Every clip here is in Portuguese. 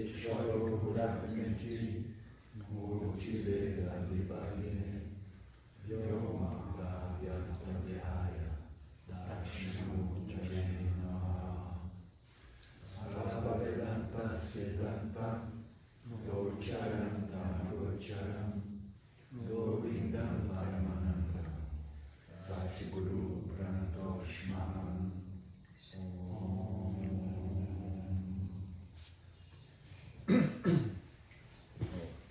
Shalohuratmeti Murtile Adipagine Yoma Kavyatadhyaya Dakshinamurtile Namaha Sarvavedanta Siddhanta Gocharantam Gocharam Govindam Paramanandam Satguru Pranatoshmaham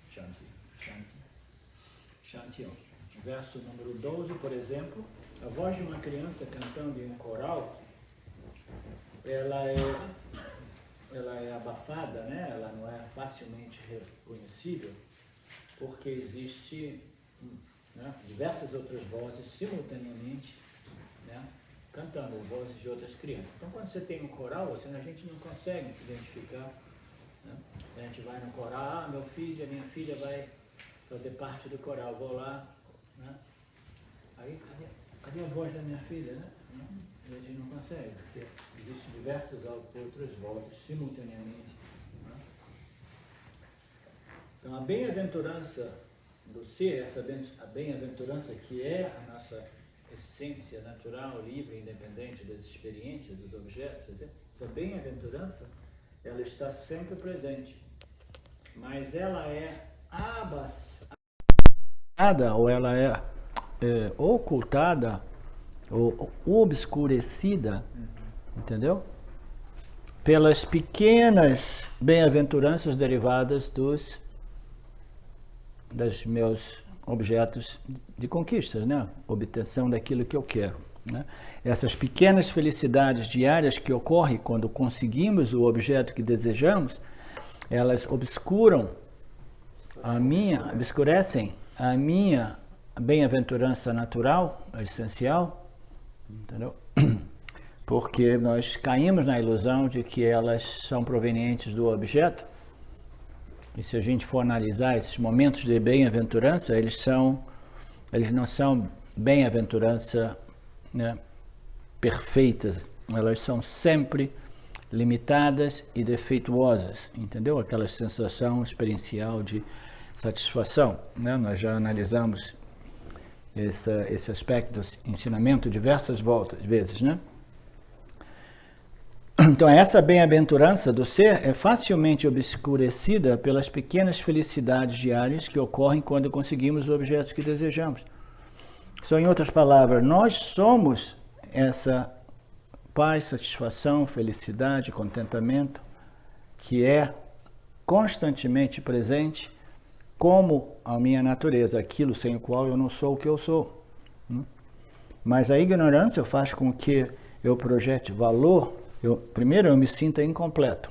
Shanti, Shanti, Shanti. Verso número 12, por exemplo, a voz de uma criança cantando em um coral, ela é abafada, né? Ela não é facilmente reconhecível, porque existe, né, diversas outras vozes simultaneamente, né, cantando vozes de outras crianças. Então, quando você tem um coral, a gente não consegue identificar, né? A gente vai no coral, meu filho, a minha filha vai fazer parte do coral, vou lá, né? Aí, cadê a voz da minha filha, né? A gente não consegue, porque existem diversas outras vozes simultaneamente, né? Então, a bem-aventurança do ser, a bem-aventurança que é a nossa essência natural, livre, independente das experiências, dos objetos, essa bem-aventurança, ela está sempre presente, mas ela é abafada, ou ela é ocultada, ou obscurecida, entendeu? Pelas pequenas bem-aventuranças derivadas dos meus objetos de conquistas, né? Obtenção daquilo que eu quero, né? Essas pequenas felicidades diárias que ocorrem quando conseguimos o objeto que desejamos, elas obscurecem a minha bem-aventurança natural, essencial, entendeu? Porque nós caímos na ilusão de que elas são provenientes do objeto. E se a gente for analisar esses momentos de bem-aventurança, eles não são bem-aventurança, né, perfeitas. Elas são sempre limitadas e defeituosas, entendeu? Aquela sensação experiencial de satisfação, né? Nós já analisamos esse aspecto do ensinamento diversas vezes, né? Então, essa bem-aventurança do ser é facilmente obscurecida pelas pequenas felicidades diárias que ocorrem quando conseguimos os objetos que desejamos. Então, em outras palavras, nós somos essa paz, satisfação, felicidade, contentamento, que é constantemente presente como a minha natureza, aquilo sem o qual eu não sou o que eu sou. Mas a ignorância faz com que eu projete valor. Primeiro, eu me sinta incompleto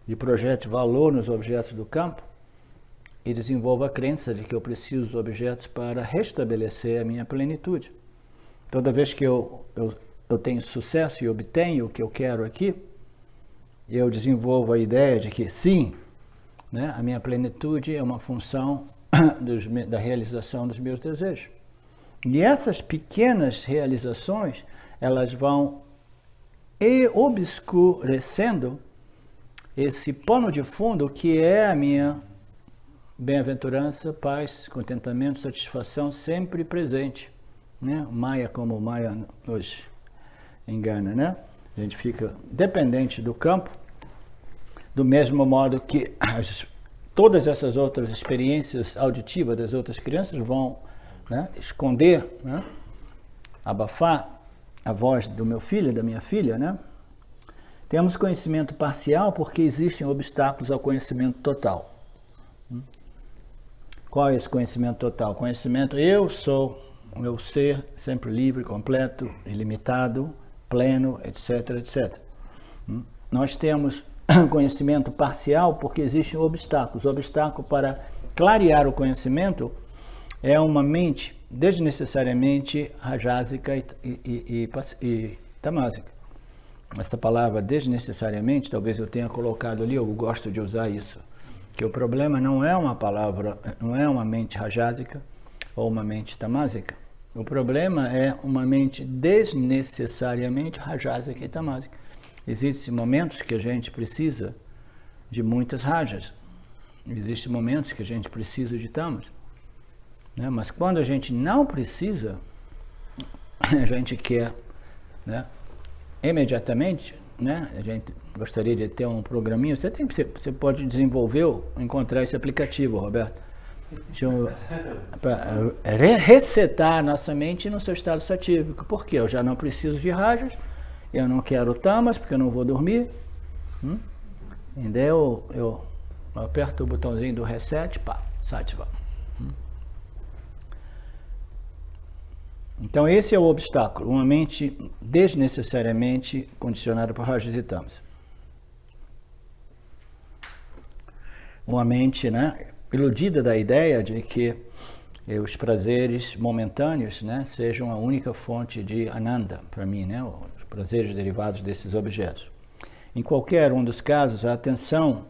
e projete valor nos objetos do campo e desenvolva a crença de que eu preciso dos objetos para restabelecer a minha plenitude. Toda vez que eu tenho sucesso e obtenho o que eu quero aqui, eu desenvolvo a ideia de que sim, né, a minha plenitude é uma função da realização dos meus desejos. E essas pequenas realizações, elas vão obscurecendo esse pano de fundo que é a minha bem-aventurança, paz, contentamento, satisfação sempre presente, né? Maya, como Maya nos engana, né? A gente fica dependente do campo, do mesmo modo que todas essas outras experiências auditivas das outras crianças vão, né, esconder, né, abafar a voz do meu filho, da minha filha, né? Temos conhecimento parcial porque existem obstáculos ao conhecimento total. Qual é esse conhecimento total? Conhecimento, eu sou o meu ser sempre livre, completo, ilimitado, pleno, etc, etc. Nós temos conhecimento parcial porque existem obstáculos. O obstáculo para clarear o conhecimento é uma mente desnecessariamente rajásica e tamásica. Essa palavra desnecessariamente, talvez eu tenha colocado ali, eu gosto de usar isso, que o problema não é uma palavra, não é uma mente rajásica ou uma mente tamásica. O problema é uma mente desnecessariamente rajásica e tamásica. Existem momentos que a gente precisa de muitas rajas. Existem momentos que a gente precisa de tamas, né? Mas quando a gente não precisa, a gente quer, né, imediatamente, né? A gente gostaria de ter um programinha. Você pode desenvolver, encontrar esse aplicativo, Roberto, para resetar a nossa mente no seu estado satívico. Por quê? Eu já não preciso de rajas, eu não quero tamas, porque eu não vou dormir. Entendeu? Eu aperto o botãozinho do reset, pá, sativa. Então esse é o obstáculo, uma mente desnecessariamente condicionada por rajas e tamas. Uma mente, né, iludida da ideia de que os prazeres momentâneos, né, sejam a única fonte de ananda para mim, né, os prazeres derivados desses objetos. Em qualquer um dos casos, a atenção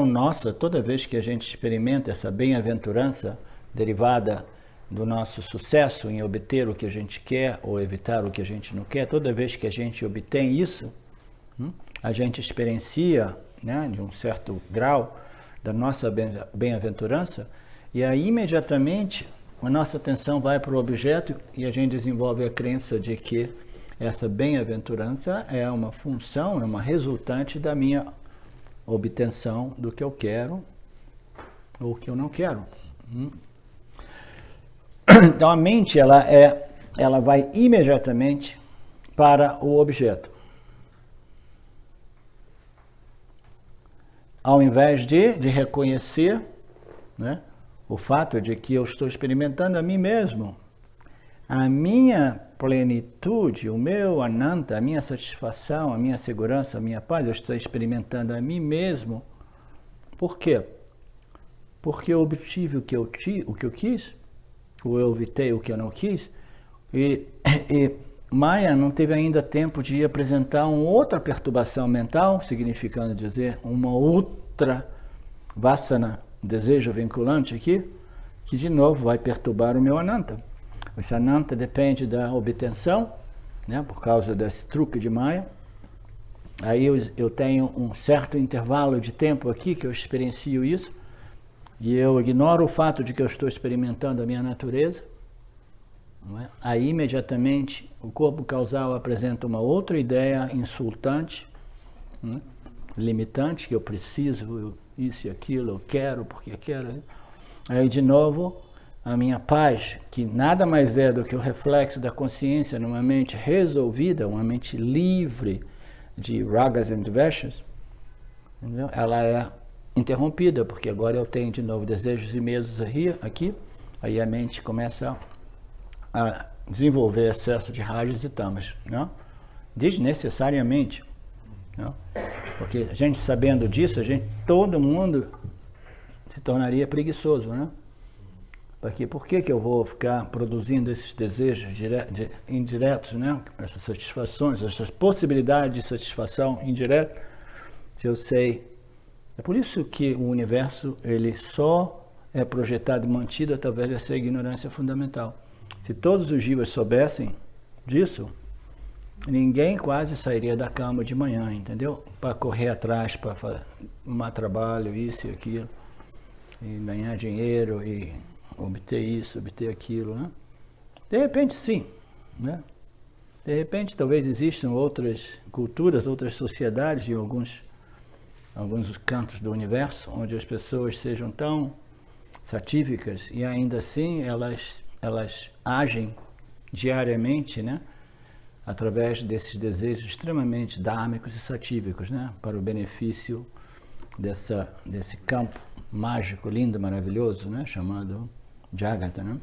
nossa, toda vez que a gente experimenta essa bem-aventurança derivada do nosso sucesso em obter o que a gente quer ou evitar o que a gente não quer, toda vez que a gente obtém isso, a gente experiencia, né, de um certo grau da nossa bem-aventurança, e aí imediatamente a nossa atenção vai para o objeto e a gente desenvolve a crença de que essa bem-aventurança é uma função, é uma resultante da minha obtenção do que eu quero ou que eu não quero. Então a mente ela vai imediatamente para o objeto, ao invés de reconhecer, né, o fato de que eu estou experimentando a mim mesmo, a minha plenitude, o meu ananta, a minha satisfação, a minha segurança, a minha paz, eu estou experimentando a mim mesmo. Por quê? Porque eu obtive o que eu quis, ou eu evitei o que eu não quis, e Maya não teve ainda tempo de apresentar uma outra perturbação mental, significando dizer uma outra vasana, desejo vinculante aqui, que de novo vai perturbar o meu ananta. Esse ananta depende da obtenção, né, por causa desse truque de Maya. Aí eu tenho um certo intervalo de tempo aqui que eu experiencio isso, e eu ignoro o fato de que eu estou experimentando a minha natureza. Não é? Aí imediatamente o corpo causal apresenta uma outra ideia insultante, né, limitante, que eu preciso, isso e aquilo, eu quero porque eu quero. Aí de novo a minha paz, que nada mais é do que o reflexo da consciência numa mente resolvida, uma mente livre de ragas and dveshas, entendeu? Ela é interrompida, porque agora eu tenho de novo desejos e medos aqui, aí a mente começa a desenvolver excesso de rajas e tamas, não? Desnecessariamente, não? Porque a gente sabendo disso, todo mundo se tornaria preguiçoso, né? Porque por que eu vou ficar produzindo esses desejos indiretos, né? Essas satisfações, essas possibilidades de satisfação indireta, se eu sei? É por isso que o universo ele só é projetado e mantido através dessa ignorância fundamental. Se todos os jivas soubessem disso, ninguém quase sairia da cama de manhã, entendeu? Para correr atrás, para arrumar trabalho, isso e aquilo, e ganhar dinheiro, e obter isso, obter aquilo, né? De repente, sim, né? De repente, talvez existam outras culturas, outras sociedades em alguns cantos do universo, onde as pessoas sejam tão satívicas e ainda assim elas agem diariamente, né, através desses desejos extremamente dármicos e satívicos, né, para o benefício desse campo mágico, lindo, maravilhoso, né, chamado Jagata, né?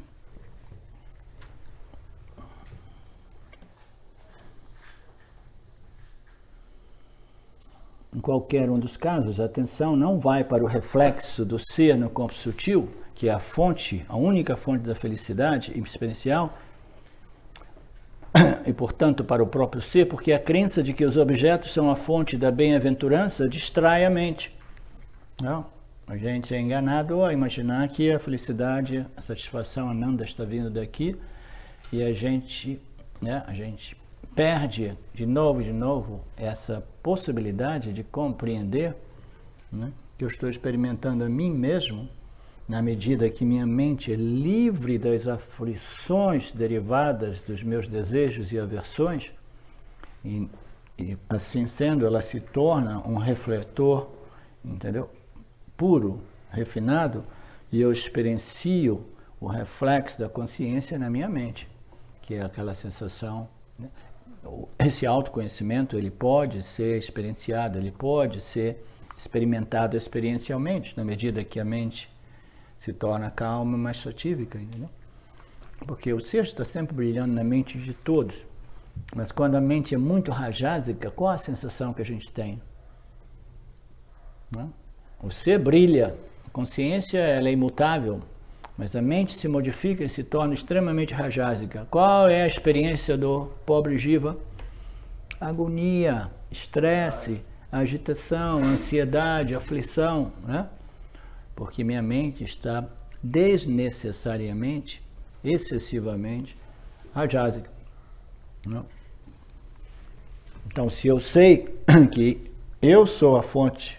Em qualquer um dos casos, a atenção não vai para o reflexo do ser no corpo sutil, que é a fonte, a única fonte da felicidade experiencial, e portanto para o próprio ser, porque a crença de que os objetos são a fonte da bem-aventurança distrai a mente. Não? A gente é enganado a imaginar que a felicidade, a satisfação, a ananda está vindo daqui, e a gente perde de novo essa possibilidade de compreender né? Que eu estou experimentando a mim mesmo, na medida que minha mente é livre das aflições derivadas dos meus desejos e aversões, e assim sendo, ela se torna um refletor, entendeu? Puro, refinado, e eu experiencio o reflexo da consciência na minha mente, que é aquela sensação, né? Esse autoconhecimento, ele pode ser experienciado, ele pode ser experimentado experiencialmente, na medida que a mente se torna calma, mais satívica, entendeu? Porque o ser está sempre brilhando na mente de todos, mas quando a mente é muito rajásica, qual a sensação que a gente tem? Né? O ser brilha, a consciência ela é imutável, mas a mente se modifica e se torna extremamente rajásica. Qual é a experiência do pobre Jiva? Agonia, estresse, agitação, ansiedade, aflição, né? Porque minha mente está desnecessariamente, excessivamente rajásica. Né? Então, se eu sei que eu sou a fonte,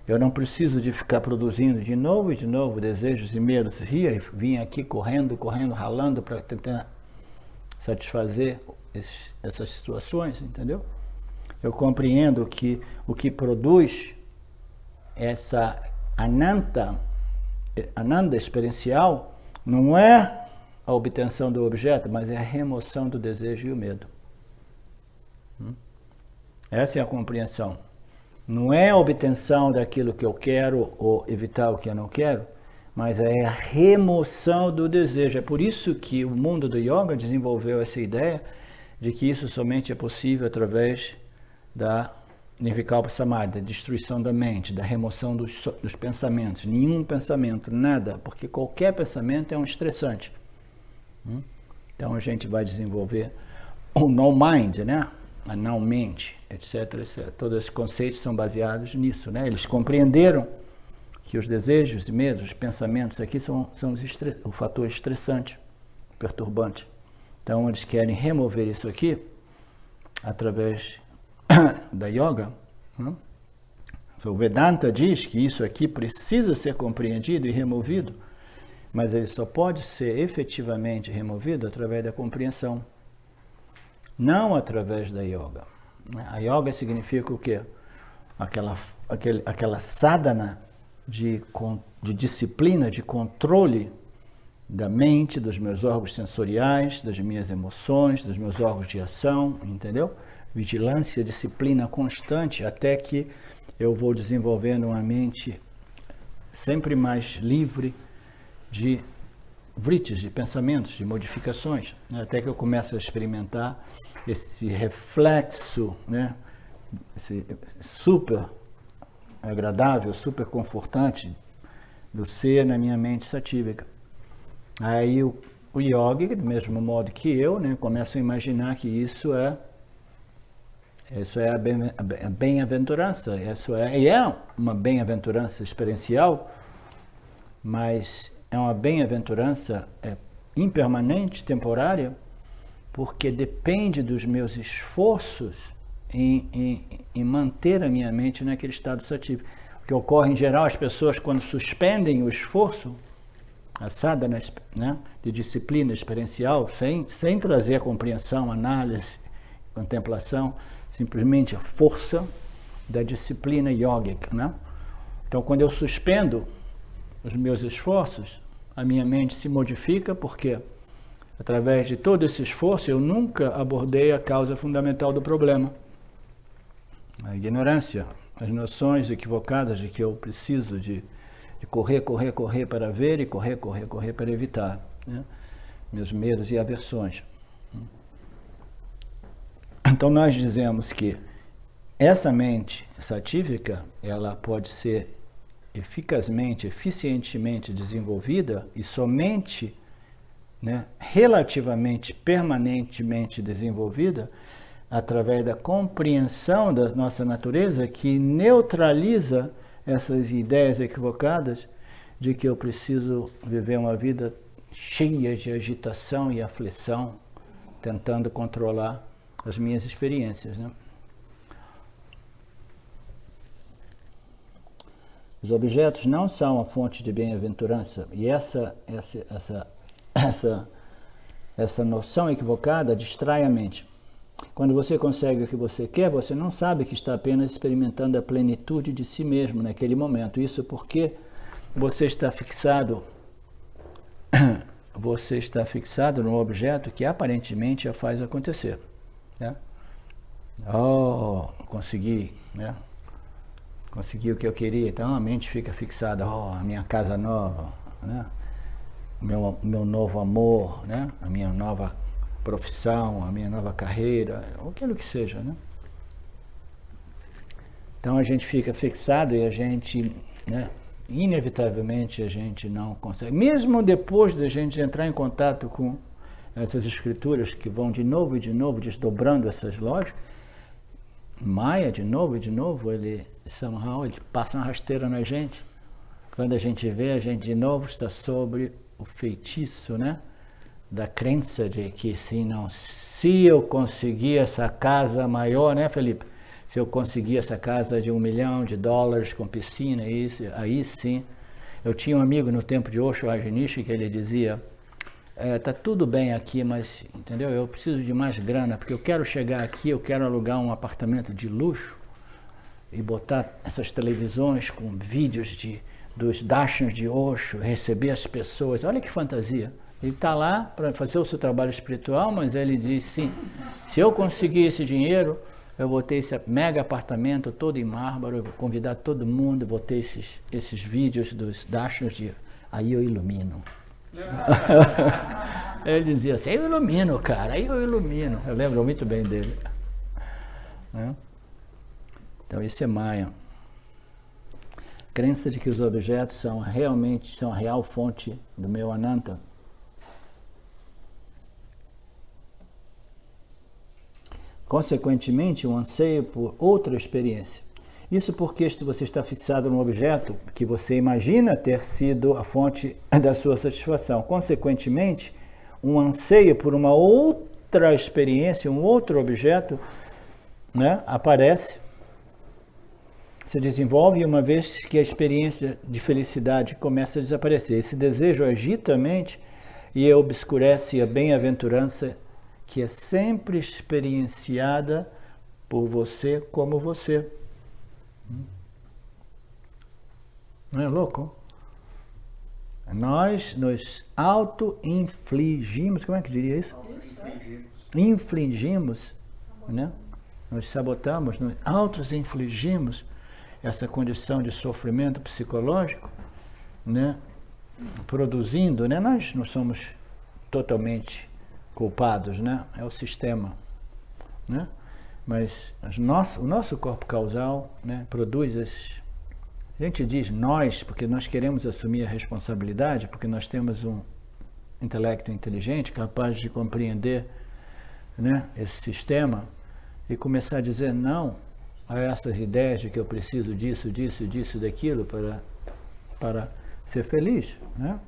eu não preciso de ficar produzindo de novo desejos e medos. Vim aqui correndo, ralando para tentar satisfazer essas situações, entendeu? Eu compreendo que o que produz essa ananda experiencial não é a obtenção do objeto, mas é a remoção do desejo e o medo. Essa é a compreensão. Não é a obtenção daquilo que eu quero ou evitar o que eu não quero, mas é a remoção do desejo. É por isso que o mundo do yoga desenvolveu essa ideia de que isso somente é possível através da Nirvikalpa Samadhi, da destruição da mente, da remoção dos pensamentos. Nenhum pensamento, nada, porque qualquer pensamento é um estressante. Então a gente vai desenvolver o no-mind, né? A não-mente, etc, etc. Todos esses conceitos são baseados nisso, né? Eles compreenderam que os desejos e medos, os pensamentos aqui são o fator estressante, perturbante. Então eles querem remover isso aqui através da yoga. O Vedanta diz que isso aqui precisa ser compreendido e removido, mas ele só pode ser efetivamente removido através da compreensão, não através da yoga. A yoga significa o quê? Aquela sadhana de disciplina, de controle da mente, dos meus órgãos sensoriais, das minhas emoções, dos meus órgãos de ação, entendeu? Vigilância, disciplina constante, até que eu vou desenvolvendo uma mente sempre mais livre de vrittis, de pensamentos, de modificações, né? Até que eu começo a experimentar esse reflexo, né? Esse super agradável, super confortante do ser na minha mente satívica. Aí o yogi, do mesmo modo que eu, né, começo a imaginar que isso é a bem-aventurança, e é uma bem-aventurança experiencial, mas é uma bem-aventurança impermanente, temporária, porque depende dos meus esforços em manter a minha mente naquele estado satívico. O que ocorre em geral, as pessoas quando suspendem o esforço, a sadhana, né, de disciplina experiencial, sem trazer a compreensão, análise, contemplação, simplesmente a força da disciplina yógica, né? Então, quando eu suspendo os meus esforços, a minha mente se modifica, porque através de todo esse esforço eu nunca abordei a causa fundamental do problema. A ignorância, as noções equivocadas de que eu preciso de correr para ver e correr para evitar, né? Meus medos e aversões. Então nós dizemos que essa mente satívica, ela pode ser eficazmente, eficientemente desenvolvida e somente, né, relativamente, permanentemente desenvolvida através da compreensão da nossa natureza, que neutraliza essas ideias equivocadas de que eu preciso viver uma vida cheia de agitação e aflição, tentando controlar as minhas experiências, né? Os objetos não são a fonte de bem-aventurança. E essa noção equivocada distrai a mente. Quando você consegue o que você quer, você não sabe que está apenas experimentando a plenitude de si mesmo naquele momento. Isso porque você está fixado no objeto que aparentemente a faz acontecer. Né? Oh, consegui, né? Consegui o que eu queria. Então a mente fica fixada. Oh, a minha casa nova, né? Meu novo amor, né? A minha nova profissão, a minha nova carreira, aquilo que seja, né? Então a gente fica fixado e a gente, né? Inevitavelmente a gente não consegue. Mesmo depois da gente entrar em contato com essas escrituras que vão de novo e de novo desdobrando essas lógicas, Maya, de novo, ele passa uma rasteira na gente. Quando a gente vê, a gente de novo está sobre o feitiço, né? Da crença de que se eu conseguir essa casa maior, né, Felipe? Se eu conseguir essa casa de $1 milhão com piscina, aí sim. Eu tinha um amigo no tempo de Osho Ajinishi que ele dizia, tá tudo bem aqui, mas, entendeu? Eu preciso de mais grana, porque eu quero chegar aqui, eu quero alugar um apartamento de luxo e botar essas televisões com vídeos dos darshans de Osho, receber as pessoas. Olha que fantasia. Ele está lá para fazer o seu trabalho espiritual, mas ele diz, sim, se eu conseguir esse dinheiro, eu vou ter esse mega apartamento todo em mármore, eu vou convidar todo mundo, vou ter esses vídeos dos darshans aí eu ilumino. Ele dizia assim, eu ilumino, cara, aí eu ilumino. Eu lembro muito bem dele. Então isso é Maya. Crença de que os objetos são a real fonte do meu Ananta. Consequentemente, um anseio por outra experiência. Isso porque você está fixado num objeto que você imagina ter sido a fonte da sua satisfação. Consequentemente, um anseio por uma outra experiência, um outro objeto, né, aparece, se desenvolve, uma vez que a experiência de felicidade começa a desaparecer. Esse desejo agita a mente e obscurece a bem-aventurança que é sempre experienciada por você como você. Não é louco? Nós nos auto-infligimos, como é que diria isso? Infligimos, né? Nós sabotamos, nós auto-infligimos essa condição de sofrimento psicológico, né? Produzindo, né? Nós não somos totalmente culpados, né? É o sistema, né? Mas o nosso corpo causal, né, produz esses. A gente diz nós, porque nós queremos assumir a responsabilidade, porque nós temos um intelecto inteligente, capaz de compreender, né, esse sistema e começar a dizer não a essas ideias de que eu preciso disso, daquilo para ser feliz, né?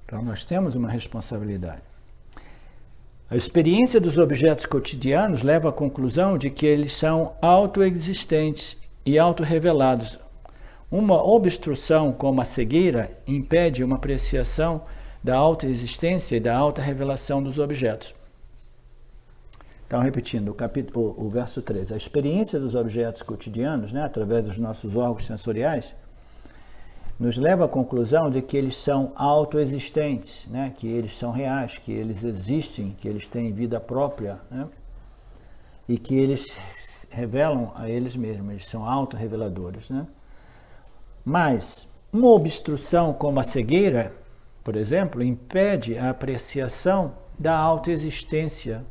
Então, nós temos uma responsabilidade. A experiência dos objetos cotidianos leva à conclusão de que eles são autoexistentes e autorrevelados. Uma obstrução como a cegueira impede uma apreciação da autoexistência e da autorrevelação dos objetos. Então, repetindo, o verso 3. A experiência dos objetos cotidianos, né, através dos nossos órgãos sensoriais, nos leva à conclusão de que eles são autoexistentes, né? Que eles são reais, que eles existem, que eles têm vida própria, né? E que eles revelam a eles mesmos, eles são autorreveladores, né? Mas uma obstrução como a cegueira, por exemplo, impede a apreciação da autoexistência,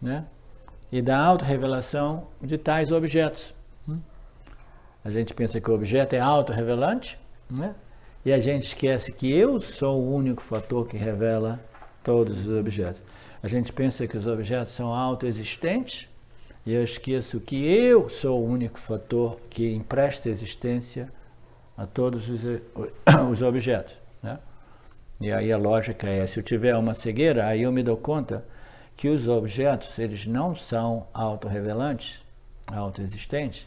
né? E da autorrevelação de tais objetos. A gente pensa que o objeto é autorrevelante, né? E a gente esquece que eu sou o único fator que revela todos os objetos. A gente pensa que os objetos são autoexistentes e eu esqueço que eu sou o único fator que empresta existência a todos os objetos, né? E aí a lógica é, se eu tiver uma cegueira, aí eu me dou conta que os objetos, eles não são autorrevelantes, autoexistentes,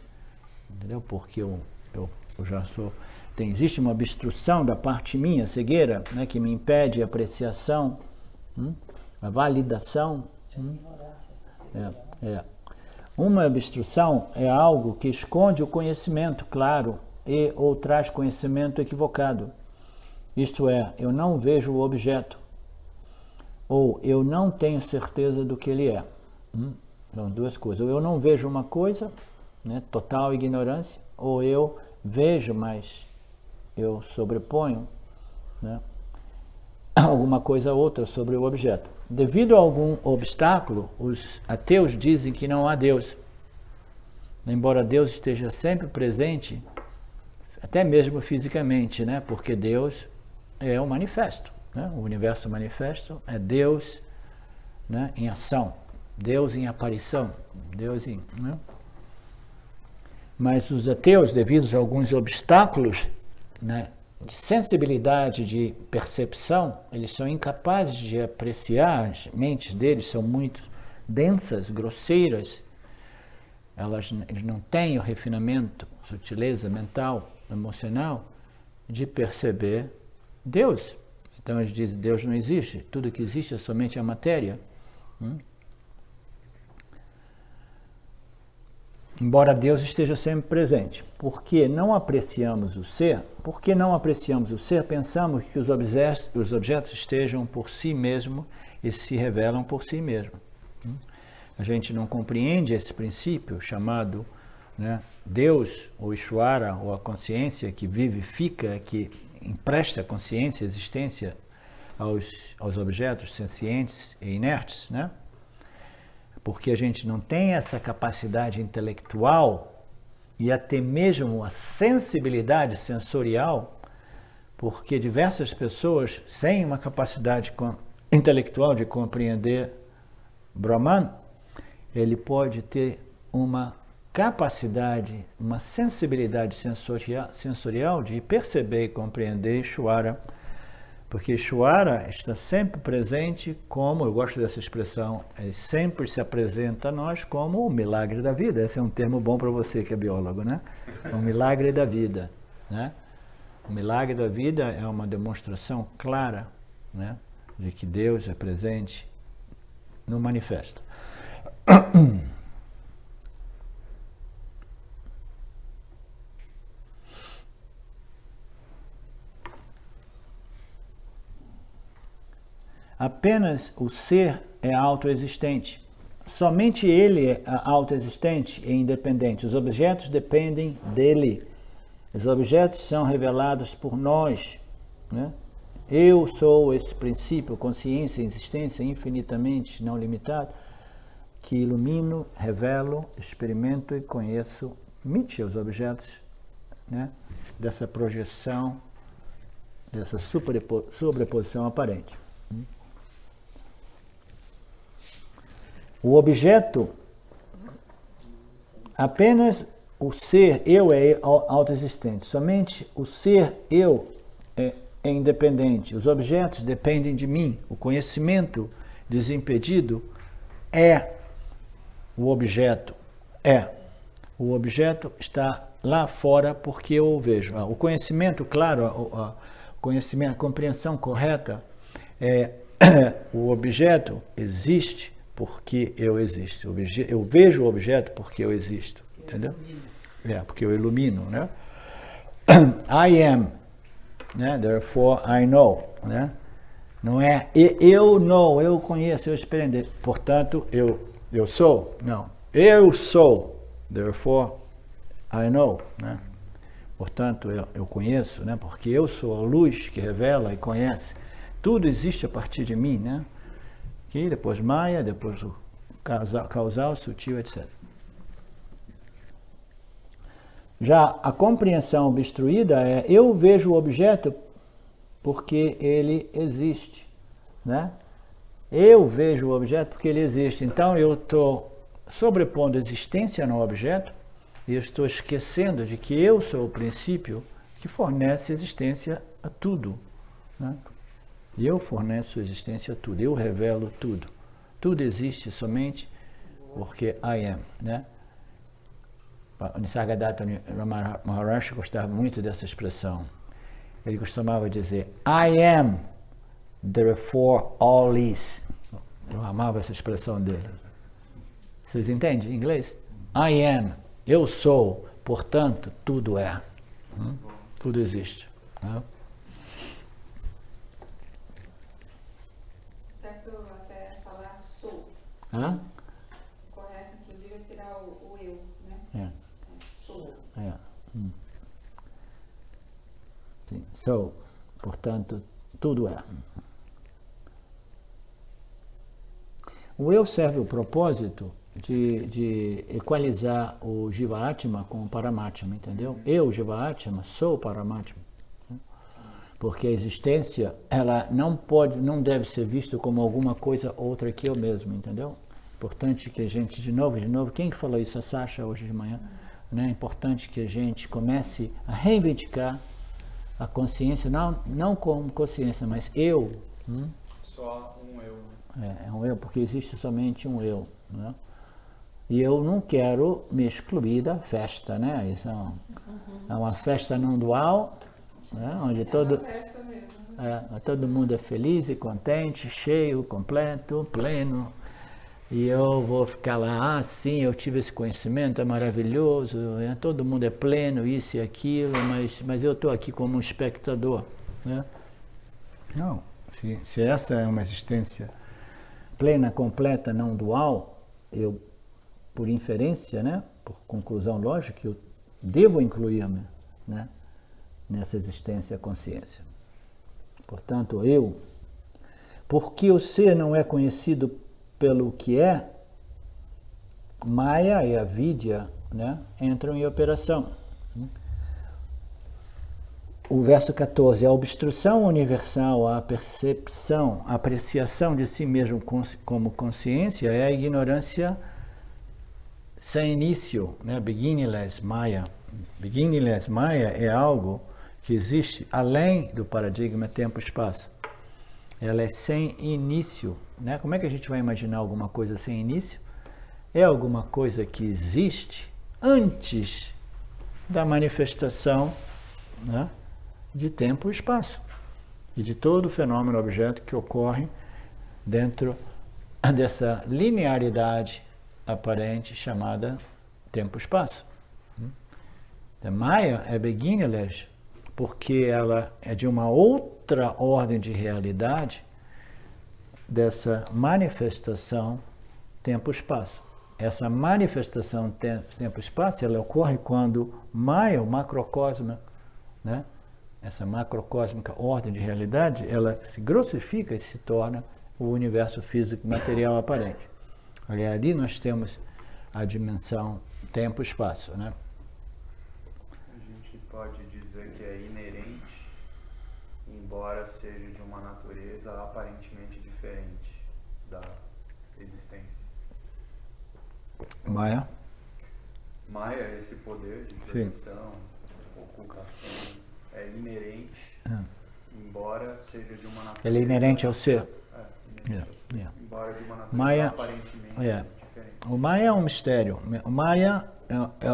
entendeu? Porque eu já sou... existe uma obstrução da parte minha, cegueira, né, que me impede a apreciação, a validação. Uma obstrução é algo que esconde o conhecimento claro ou traz conhecimento equivocado. Isto é, eu não vejo o objeto, ou eu não tenho certeza do que ele é. São duas coisas. Ou eu não vejo uma coisa, né, total ignorância, ou eu vejo, mas eu sobreponho, né, alguma coisa ou outra sobre o objeto. Devido a algum obstáculo, os ateus dizem que não há Deus. Embora Deus esteja sempre presente, até mesmo fisicamente, né, porque Deus é um manifesto. Né? O universo manifesto é Deus, né, em ação, Deus em aparição, Deus em... Né? Mas os ateus, devido a alguns obstáculos, né, de sensibilidade, de percepção, eles são incapazes de apreciar, as mentes deles são muito densas, grosseiras, eles não têm o refinamento, sutileza mental, emocional, de perceber Deus. Então eles dizem, Deus não existe, tudo que existe é somente a matéria. Embora Deus esteja sempre presente. Porque não apreciamos o ser? Porque não apreciamos o ser, pensamos que os objetos estejam por si mesmo e se revelam por si mesmo. A gente não compreende esse princípio chamado, né, Deus, ou Ishvara, ou a consciência que vivifica, que empresta consciência, existência aos objetos sencientes e inertes, né? Porque a gente não tem essa capacidade intelectual e até mesmo a sensibilidade sensorial, porque diversas pessoas sem uma capacidade intelectual de compreender Brahman, ele pode ter uma capacidade, uma sensibilidade sensorial de perceber e compreender Ishvara, porque Ishvara está sempre presente como, eu gosto dessa expressão, ele sempre se apresenta a nós como o milagre da vida. Esse é um termo bom para você que é biólogo, né? O milagre da vida, né? O milagre da vida é uma demonstração clara, né, de que Deus é presente no manifesto. Apenas o ser é autoexistente. Somente ele é autoexistente e independente. Os objetos dependem dele. Os objetos são revelados por nós, né? Eu sou esse princípio, consciência, existência infinitamente não limitado, que ilumino, revelo, experimento e conheço os objetos, né, dessa projeção, dessa sobreposição aparente. O objeto, apenas o ser eu é autoexistente, somente o ser eu é independente. Os objetos dependem de mim. O conhecimento desimpedido é o objeto. O objeto está lá fora porque eu o vejo. O conhecimento, claro, a compreensão correta é o objeto existe porque eu existo. Eu vejo o objeto porque eu existo, entendeu? Porque eu ilumino, né? I am, né? Therefore I know, né? Não é eu know, eu conheço, eu experimentei, portanto eu sou. Não, eu sou, therefore I know, né? Portanto eu conheço, né? Porque eu sou a luz que revela e conhece. Tudo existe a partir de mim, né? Aqui, depois Maya, depois o causal, sutil, etc. Já a compreensão obstruída é eu vejo o objeto porque ele existe, né? Eu vejo o objeto porque ele existe. Então eu estou sobrepondo a existência no objeto e eu estou esquecendo de que eu sou o princípio que fornece existência a tudo, né? E eu forneço existência a tudo, eu revelo tudo. Tudo existe somente porque I am, né? Nisargadatta Maharaj gostava muito dessa expressão. Ele costumava dizer, I am, therefore all is. Eu amava essa expressão dele. Vocês entendem em inglês? I am, eu sou, portanto, tudo é. Tudo existe. Certo até falar sou. Hã? O correto, inclusive, é tirar o eu, né? É. Sou. É. Sim. So, portanto, tudo é. O eu serve o propósito de equalizar o Jiva Atma com o Paramatma, entendeu? Eu, Jiva Atma, sou o Paramatma. Porque a existência, ela não deve ser vista como alguma coisa outra que eu mesmo, entendeu? Importante que a gente, de novo, quem que falou isso? A Sasha hoje de manhã. Né? É importante que a gente comece a reivindicar a consciência, não como consciência, mas eu. Só um eu. Né? É um eu, porque existe somente um eu. Né? E eu não quero me excluir da festa, né? Isso é uma festa não dual, né? Onde Uma festa mesmo. todo mundo é feliz e contente, cheio, completo, pleno. E eu vou ficar lá, sim, eu tive esse conhecimento, é maravilhoso, todo mundo é pleno, isso e aquilo, mas eu estou aqui como um espectador. Né? Não, se essa é uma existência plena, completa, não dual, eu, por inferência, né, por conclusão lógica, eu devo incluir-me, né, nessa existência consciência. Portanto, porque o ser não é conhecido pelo que é, Maya e a Vidya, né, entram em operação. O verso 14, a obstrução universal, a percepção, a apreciação de si mesmo como consciência é a ignorância sem início, né? Beginningless Maya. Beginningless Maya é algo que existe além do paradigma tempo-espaço. Ela é sem início. Né? Como é que a gente vai imaginar alguma coisa sem início? É alguma coisa que existe antes da manifestação, né, de tempo e espaço e de todo o fenômeno objeto que ocorre dentro dessa linearidade aparente chamada tempo-espaço. A Maya é beginningless porque ela é de uma outra ordem de realidade dessa manifestação tempo-espaço. Essa manifestação tempo-espaço, ela ocorre quando Maya, o macrocosmo, né? Essa macrocósmica ordem de realidade, ela se grossifica e se torna o universo físico material aparente. Ali nós temos a dimensão tempo-espaço, né? A gente pode dizer que é inerente, embora seja de uma natureza aparentemente diferente da existência. Maya? Maya, esse poder de projeção, ocultação, é inerente, embora seja de uma natureza... Ele é inerente ao ser. Inerente ao ser. Embora de uma natureza Maya, aparentemente diferente. O Maya é um mistério. O Maya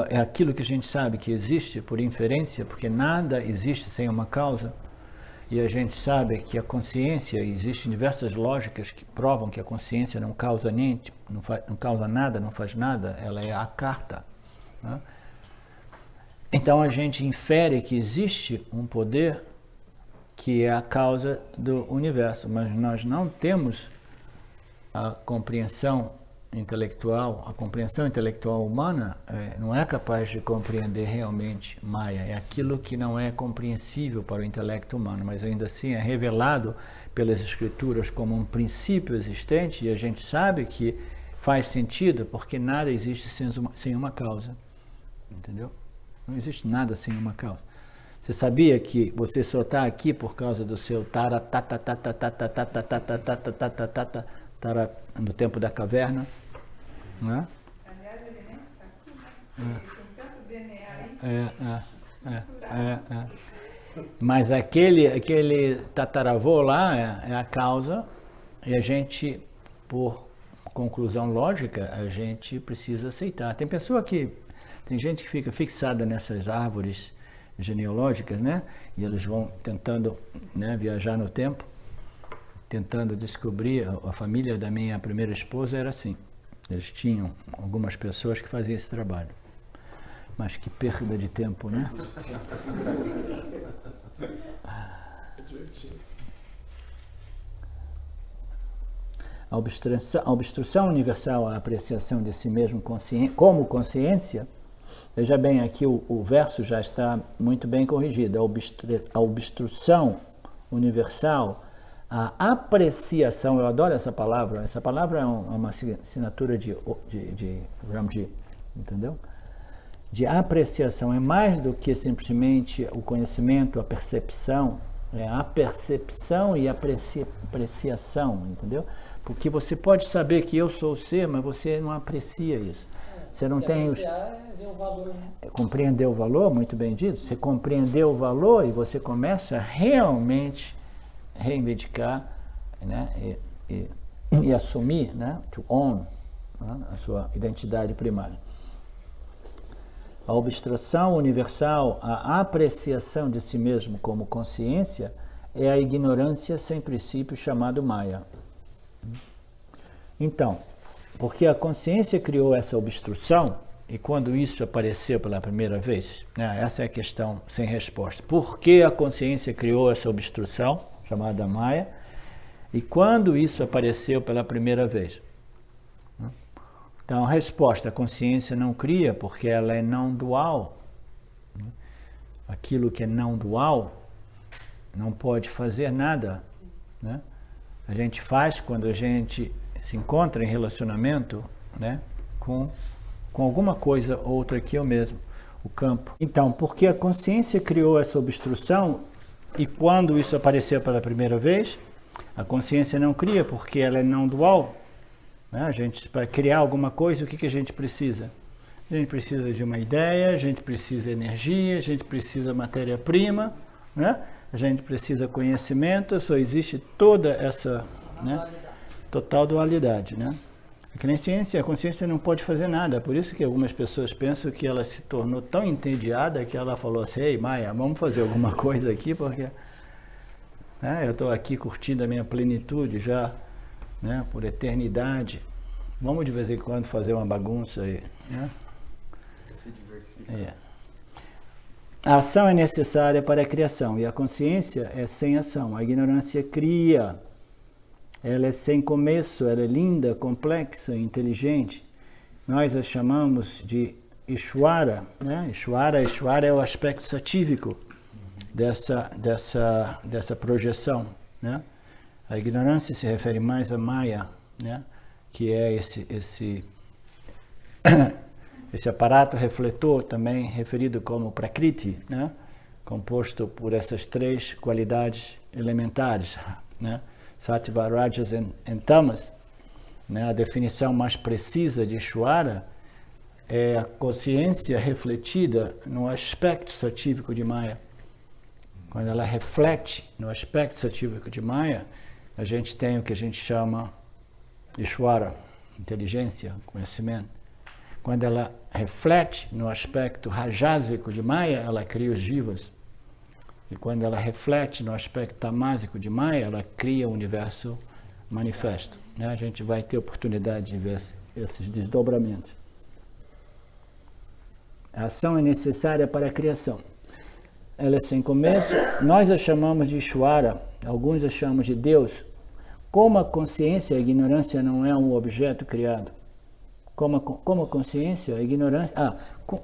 é aquilo que a gente sabe que existe por inferência, porque nada existe sem uma causa. E a gente sabe que a consciência, existem diversas lógicas que provam que a consciência não causa nem, não causa nada, não faz nada, ela é a carta. Né? Então a gente infere que existe um poder que é a causa do universo, mas nós não temos a compreensão intelectual humana não é capaz de compreender realmente Maya, é aquilo que não é compreensível para o intelecto humano, mas ainda assim é revelado pelas escrituras como um princípio existente e a gente sabe que faz sentido porque nada existe sem uma causa, entendeu? Não existe nada sem uma causa. Você sabia que você só está aqui por causa do seu no tempo da caverna? Né? Aliás, ele nem está aqui, né? Ele tem tanto DNA aí. Mas aquele tataravô lá é a causa e a gente, por conclusão lógica, a gente precisa aceitar. Tem pessoa que Tem gente que fica fixada nessas árvores genealógicas, né? E eles vão tentando, né, viajar no tempo, tentando descobrir. A família da minha primeira esposa era assim. Eles tinham algumas pessoas que faziam esse trabalho. Mas que perda de tempo, né? A obstrução universal à apreciação de si mesmo como consciência, veja bem, aqui o verso já está muito bem corrigido. A obstrução universal à apreciação, eu adoro essa palavra é uma assinatura de Ramji, entendeu? De apreciação, é mais do que simplesmente o conhecimento, a percepção, é a percepção e a apreciação, entendeu? Porque você pode saber que eu sou o ser, mas você não aprecia isso. Você não tem apreciar é ver o valor, né? Compreender o valor, muito bem dito. Você compreendeu o valor e você começa a realmente reivindicar, né, e assumir, né, to own, né, a sua identidade primária. A obstrução universal, a apreciação de si mesmo como consciência, é a ignorância sem princípio chamado Maya. Então, porque a consciência criou essa obstrução, e quando isso apareceu pela primeira vez, né, essa é a questão sem resposta. Por que a consciência criou essa obstrução, chamada Maya, e quando isso apareceu pela primeira vez? Então, a resposta, a consciência não cria porque ela é não dual. Aquilo que é não dual não pode fazer nada, né? A gente faz quando a gente se encontra em relacionamento, né, com alguma coisa outra que eu mesmo, o campo. Então, porque a consciência criou essa obstrução e quando isso apareceu pela primeira vez, a consciência não cria porque ela é não dual. A gente, para criar alguma coisa, o que a gente precisa? A gente precisa de uma ideia, a gente precisa de energia, a gente precisa de matéria-prima, né? A gente precisa conhecimento, só existe toda essa, né, total dualidade, né? A consciência não pode fazer nada, por isso que algumas pessoas pensam que ela se tornou tão entediada que ela falou assim, ei Maya, vamos fazer alguma coisa aqui, porque, né, eu estou aqui curtindo a minha plenitude já, né, por eternidade. Vamos de vez em quando fazer uma bagunça aí, né? Se diversificar. É. A ação é necessária para a criação e a consciência é sem ação. A ignorância cria. Ela é sem começo, ela é linda, complexa, inteligente. Nós a chamamos de Ishvara, né? Ishvara é o aspecto satívico dessa projeção, né? A ignorância se refere mais a Maya, né? Que é esse aparato refletor, também referido como Prakriti, né? Composto por essas três qualidades elementares, né? Sattva, Rajas e Tamas. Né? A definição mais precisa de Ishvara é a consciência refletida no aspecto satívico de Maya. Quando ela reflete no aspecto satívico de Maya, a gente tem o que a gente chama de Ishvara, inteligência, conhecimento. Quando ela reflete no aspecto rajásico de Maya, ela cria os jivas. E quando ela reflete no aspecto tamásico de Maya, ela cria o universo manifesto. Né? A gente vai ter oportunidade de ver esses desdobramentos. A ação é necessária para a criação. Ela é sem começo. Nós a chamamos de Ishvara, alguns a chamamos de Deus. Como a consciência, a ignorância não é um objeto criado. Como a consciência, a ignorância...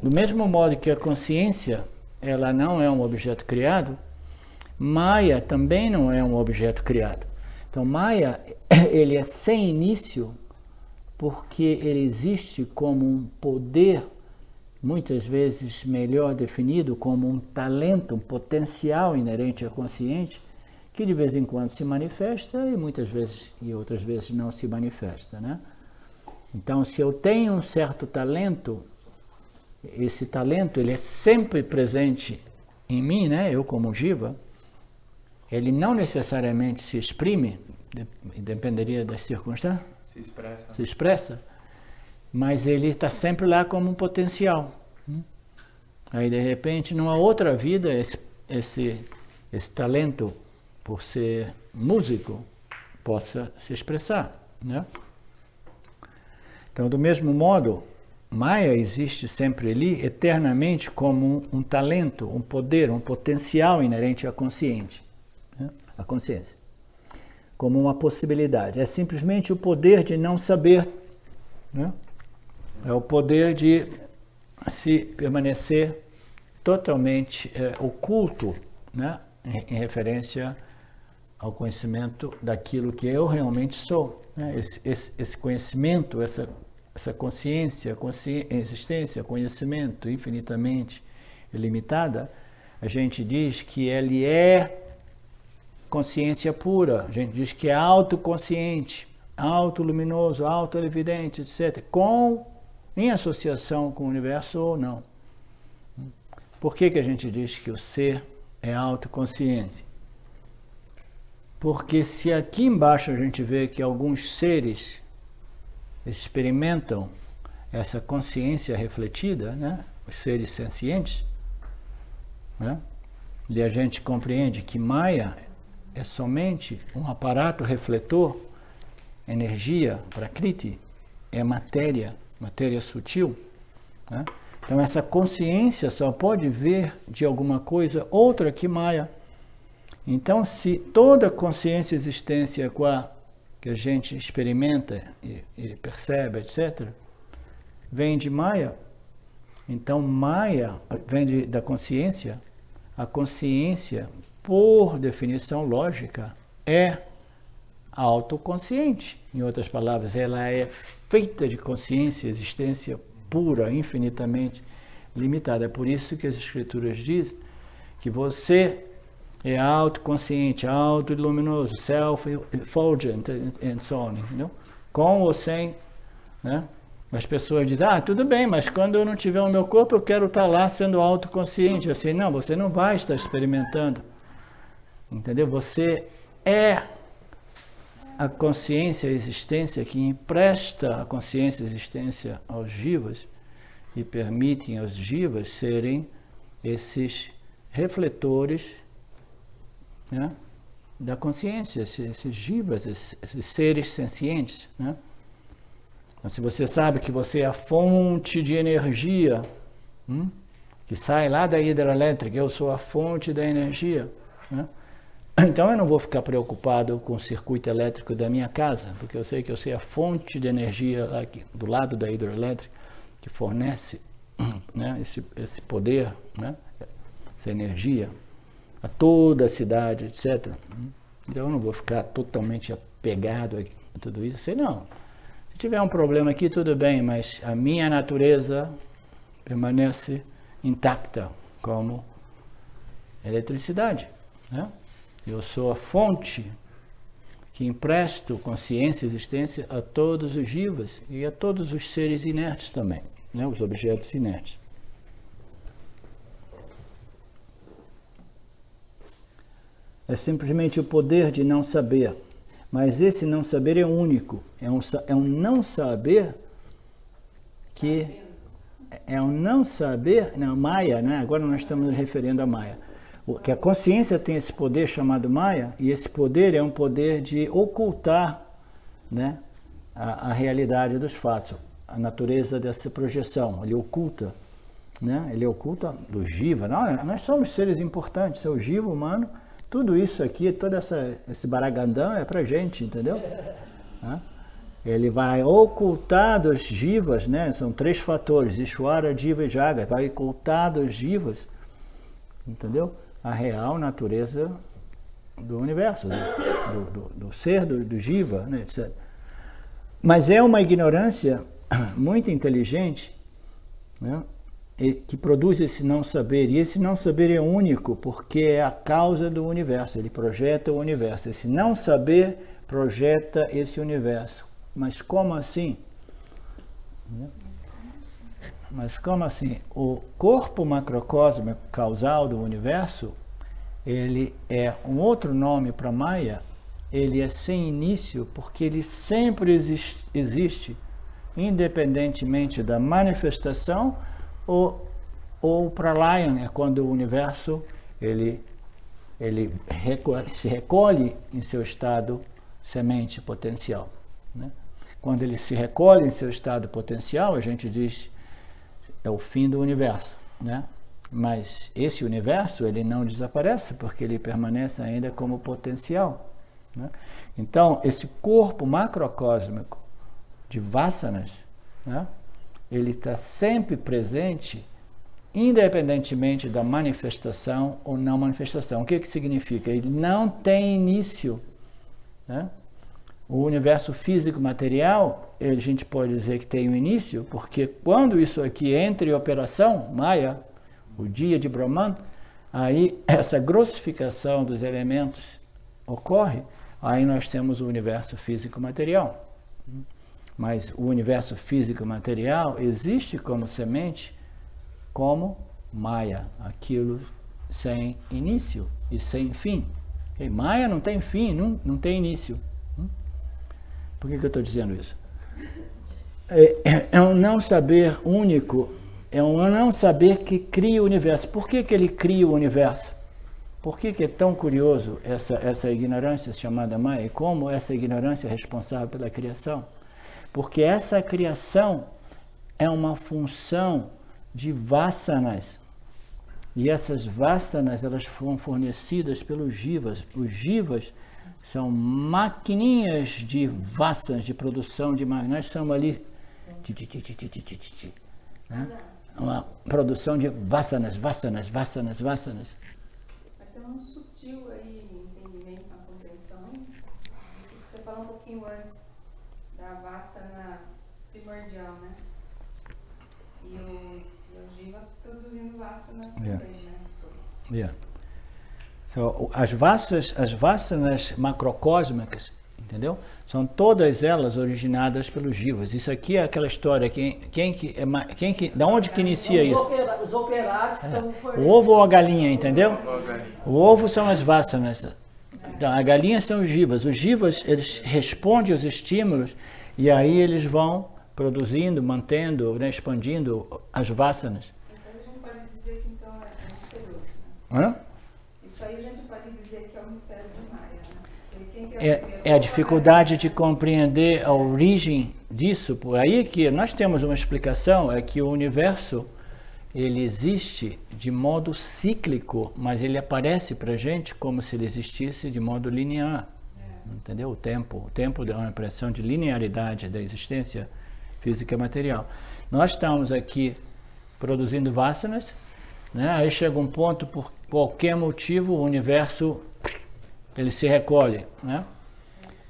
do mesmo modo que a consciência, ela não é um objeto criado, Maya também não é um objeto criado. Então, Maya, ele é sem início, porque ele existe como um poder, muitas vezes melhor definido, como um talento, um potencial inerente à consciente, que de vez em quando se manifesta e muitas vezes e outras vezes não se manifesta, né? Então, se eu tenho um certo talento, esse talento ele é sempre presente em mim, né? Eu como Jiva, ele não necessariamente se exprime, dependeria das circunstâncias, Se expressa. mas ele está sempre lá como um potencial. Aí, de repente, numa outra vida, esse talento por ser músico possa se expressar, né? Então, do mesmo modo, Maya existe sempre ali, eternamente, como um talento, um poder, um potencial inerente à consciência, né? À consciência, como uma possibilidade. É simplesmente o poder de não saber, né? É o poder de se permanecer totalmente oculto, né? Em referência ao conhecimento daquilo que eu realmente sou, né? Esse conhecimento, essa consciência, existência, conhecimento infinitamente ilimitada, a gente diz que ele é consciência pura, a gente diz que é autoconsciente, autoluminoso, autoevidente, etc., em associação com o universo ou não. Por que a gente diz que o ser é autoconsciente? Porque se aqui embaixo a gente vê que alguns seres experimentam essa consciência refletida, né? Os seres sencientes, né? E a gente compreende que Maya é somente um aparato refletor, energia, prakriti, é matéria sutil, né? Então essa consciência só pode ver de alguma coisa outra que Maya. Então, se toda consciência e existência que a gente experimenta e percebe, etc., vem de Maya, então Maya vem da consciência. A consciência, por definição lógica, é autoconsciente. Em outras palavras, ela é feita de consciência, existência pura, infinitamente limitada. É por isso que as escrituras dizem que você é autoconsciente, auto-luminoso, self-effulgent, and so on, entendeu? Com ou sem, né? As pessoas dizem, tudo bem, mas quando eu não tiver o meu corpo, eu quero estar lá sendo autoconsciente. Eu sei, não, você não vai estar experimentando, entendeu? Você é a consciência, a existência que empresta a consciência e a existência aos jivas e permitem aos jivas serem esses refletores, né, da consciência, esses jivas, esses seres sencientes, né? Então, se você sabe que você é a fonte de energia, que sai lá da hidrelétrica, eu sou a fonte da energia, né? Então eu não vou ficar preocupado com o circuito elétrico da minha casa, porque eu sei que eu sou a fonte de energia aqui, do lado da hidrelétrica, que fornece, né, esse poder, né, essa energia a toda a cidade, etc. Então eu não vou ficar totalmente apegado a tudo isso. Sei não, se tiver um problema aqui, tudo bem, mas a minha natureza permanece intacta como eletricidade, né? Eu sou a fonte que empresto consciência e existência a todos os jivas e a todos os seres inertes também, né? Os objetos inertes. É simplesmente o poder de não saber. Mas esse não saber é único. É um não saber que... É um não saber... Não, Maya, né? Agora nós estamos nos referindo a Maya. Que a consciência tem esse poder chamado Maya, e esse poder é um poder de ocultar, né, a realidade dos fatos, a natureza dessa projeção. Ele oculta, né? Ele oculta do jiva. Nós somos seres importantes, é o jiva humano. Tudo isso aqui, todo esse baragandã é pra gente, entendeu? Ele vai ocultar dos jivas, né? São 3 fatores, Ishvara, Jiva e Jaga. Vai ocultar dos jivas, entendeu? A real natureza do universo, do ser, do jiva, né? Etc. Mas é uma ignorância muito inteligente, né? Que produz esse não saber, e esse não saber é único, porque é a causa do universo, ele projeta o universo. Esse não saber projeta esse universo. Mas como assim? Mas como assim? O corpo macrocósmico causal do universo, ele é um outro nome para Maya, ele é sem início, porque ele sempre existe, independentemente da manifestação ou ou Pralayam é quando o universo ele se recolhe em seu estado semente potencial, né? Quando ele se recolhe em seu estado potencial, a gente diz é o fim do universo, né? Mas esse universo ele não desaparece porque ele permanece ainda como potencial, né? Então esse corpo macrocósmico de vasanas, né? Ele está sempre presente, independentemente da manifestação ou não manifestação. O que significa? Ele não tem início, né? O universo físico material, a gente pode dizer que tem um início, porque quando isso aqui entra em operação, Maya, o dia de Brahman, aí essa grossificação dos elementos ocorre, aí nós temos o universo físico material. Mas o universo físico material existe como semente, como Maya, aquilo sem início e sem fim. E Maya não tem fim, não tem início. Por que eu estou dizendo isso? É um não saber único, é um não saber que cria o universo. Por que ele cria o universo? Por que é tão curioso essa ignorância chamada Maya? E como essa ignorância é responsável pela criação? Porque essa criação é uma função de vasanas. E essas vasanas, elas foram fornecidas pelos jivas. Os jivas são maquininhas de vasanas, de produção de máquinas. Nós somos ali, né? Uma produção de vasanas. Vai ter um sutil aí entendimento na compreensão. Você falou um pouquinho antes da vasana primordial, né? E o jiva produzindo vasana também, né? Yeah. So, as vasanas macrocósmicas, entendeu? São todas elas originadas pelos jivas. Isso aqui é aquela história, da onde que inicia isso? Os operários que estão fornecendo. O ovo ou a galinha, entendeu? O ovo são as vasanas. Então, a galinha são os jivas. Os jivas, eles respondem aos estímulos e aí eles vão produzindo, mantendo, né, expandindo as vasanas. Isso aí a gente pode dizer que então é misterioso, né? Hã? Isso aí a gente pode dizer que é o mistério de Maya, né? Quem que é o primeiro? É a dificuldade de compreender a origem disso. Por aí que nós temos uma explicação, é que o universo ele existe de modo cíclico, mas ele aparece para a gente como se ele existisse de modo linear. Entendeu? O tempo dá uma impressão de linearidade da existência física e material. Nós estamos aqui produzindo vasanas, né? Aí chega um ponto, por qualquer motivo, o universo ele se recolhe, né?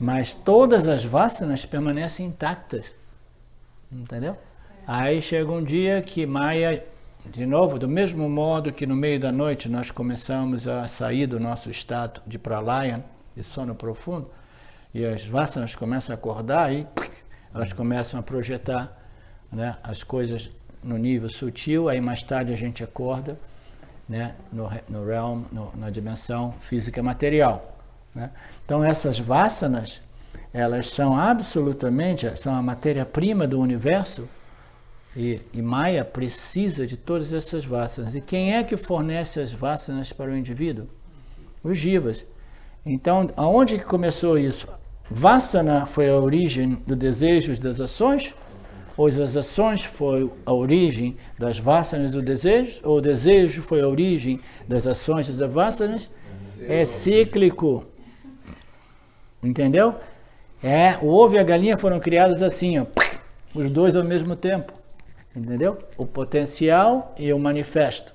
Mas todas as vasanas permanecem intactas, entendeu? Aí chega um dia que Maya, de novo, do mesmo modo que no meio da noite nós começamos a sair do nosso estado de Pralayam, de sono profundo, e as vasanas começam a acordar e elas começam a projetar, né, as coisas no nível sutil, aí mais tarde a gente acorda, né, no realm, na dimensão física material, né? Então essas vasanas, elas são absolutamente, são a matéria-prima do universo, e Maya precisa de todas essas vasanas. E quem é que fornece as vasanas para o indivíduo? Os jivas. Então, aonde que começou isso? Vasana foi a origem do desejo das ações? Ou as ações foi a origem das vasanas do desejo? Ou o desejo foi a origem das ações das vasanas? É cíclico. Entendeu? O ovo e a galinha foram criados assim, ó, os dois ao mesmo tempo. Entendeu? O potencial e o manifesto.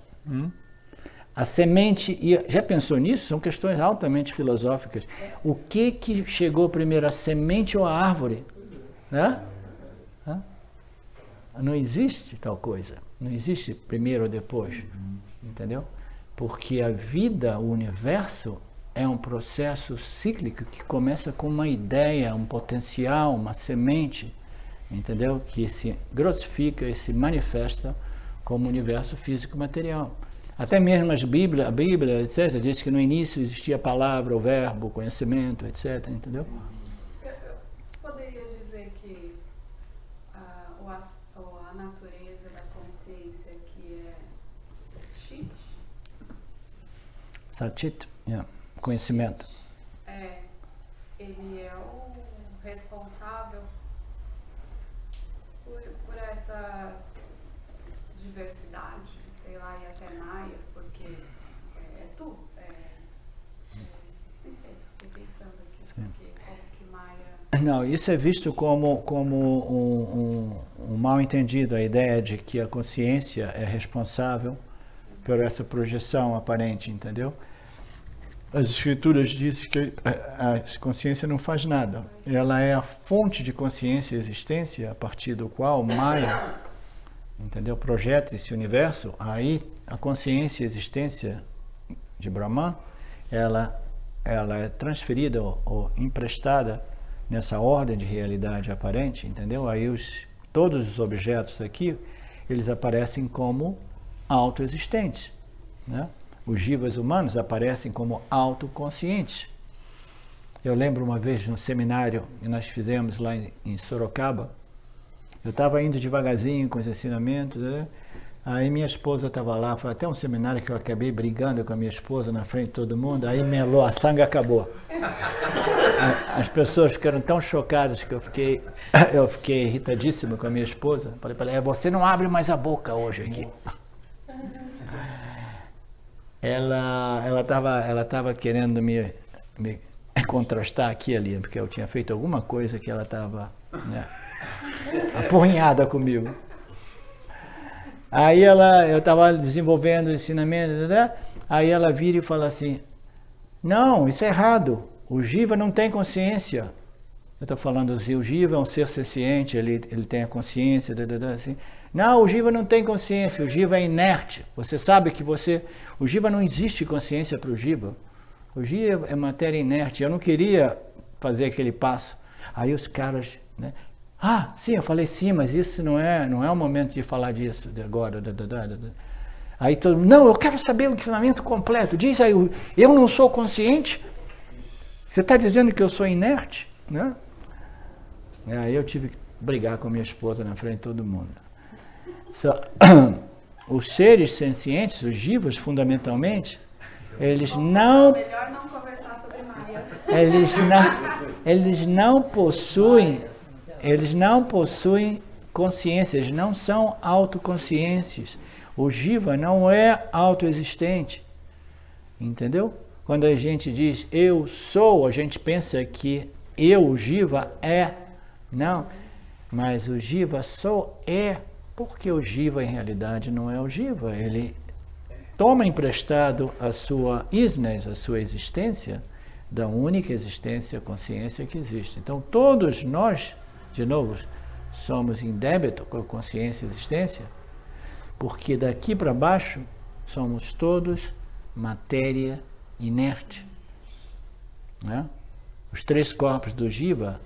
A semente, já pensou nisso? São questões altamente filosóficas. O que chegou primeiro, a semente ou a árvore? Né? Não existe tal coisa. Não existe primeiro ou depois. Entendeu? Porque a vida, o universo, é um processo cíclico que começa com uma ideia, um potencial, uma semente, entendeu? Que se grossifica e se manifesta como universo físico material. Até mesmo a Bíblia, etc., diz que no início existia a palavra, o verbo, o conhecimento, etc., entendeu? Eu poderia dizer que a natureza da consciência, que é Satit, conhecimento. Ele é o responsável por essa diversidade, sei lá, e até Maya, porque é tudo. Nem sei, fiquei pensando aqui, porque como que Maya... Não, isso é visto como um mal entendido, a ideia de que a consciência é responsável por essa projeção aparente, entendeu? As escrituras dizem que a consciência não faz nada. Ela é a fonte de consciência e existência a partir do qual Maya, entendeu, projeta esse universo. Aí a consciência e existência de Brahman, ela é transferida ou emprestada nessa ordem de realidade aparente, entendeu? Aí todos os objetos aqui, eles aparecem como autoexistentes, né? Os jivas humanos aparecem como autoconscientes. Eu lembro uma vez num seminário que nós fizemos lá em Sorocaba, eu estava indo devagarzinho com os ensinamentos, né? Aí minha esposa estava lá, foi até um seminário que eu acabei brigando com a minha esposa na frente de todo mundo, aí melou, a sangue acabou. As pessoas ficaram tão chocadas que eu fiquei irritadíssimo com a minha esposa. Falei para ela, você não abre mais a boca hoje aqui. Ela estava querendo me contrastar aqui e ali, porque eu tinha feito alguma coisa que ela estava, né, apurrinhada comigo. Aí eu estava desenvolvendo o ensinamento, né? Aí ela vira e fala assim, não, isso é errado, o Jiva não tem consciência. Eu estou falando assim, o Jiva é um ser senciente, ele tem a consciência, assim. Não, o Jiva não tem consciência, o Jiva é inerte. Você sabe que o Jiva não existe consciência para o Jiva. O Jiva é matéria inerte. Eu não queria fazer aquele passo. Aí os caras, né? Ah, sim, eu falei sim, mas isso não é o momento de falar disso de agora. Aí todo mundo, não, eu quero saber o ensinamento completo. Diz aí, eu não sou consciente? Você está dizendo que eu sou inerte? Né? Aí eu tive que brigar com a minha esposa na frente de todo mundo. Os seres sencientes, os jivas, fundamentalmente, eles não... Melhor não conversar sobre Maya. Eles não possuem consciência, eles não são autoconscientes. O jiva não é autoexistente. Entendeu? Quando a gente diz eu sou, a gente pensa que eu, o jiva, é. Não. Mas o jiva sou é. Porque o jiva, em realidade, não é o jiva. Ele toma emprestado a sua isnes, a sua existência, da única existência, consciência que existe. Então, todos nós, de novo, somos em débito com a consciência e existência, porque daqui para baixo somos todos matéria inerte. Né? Os 3 corpos do jiva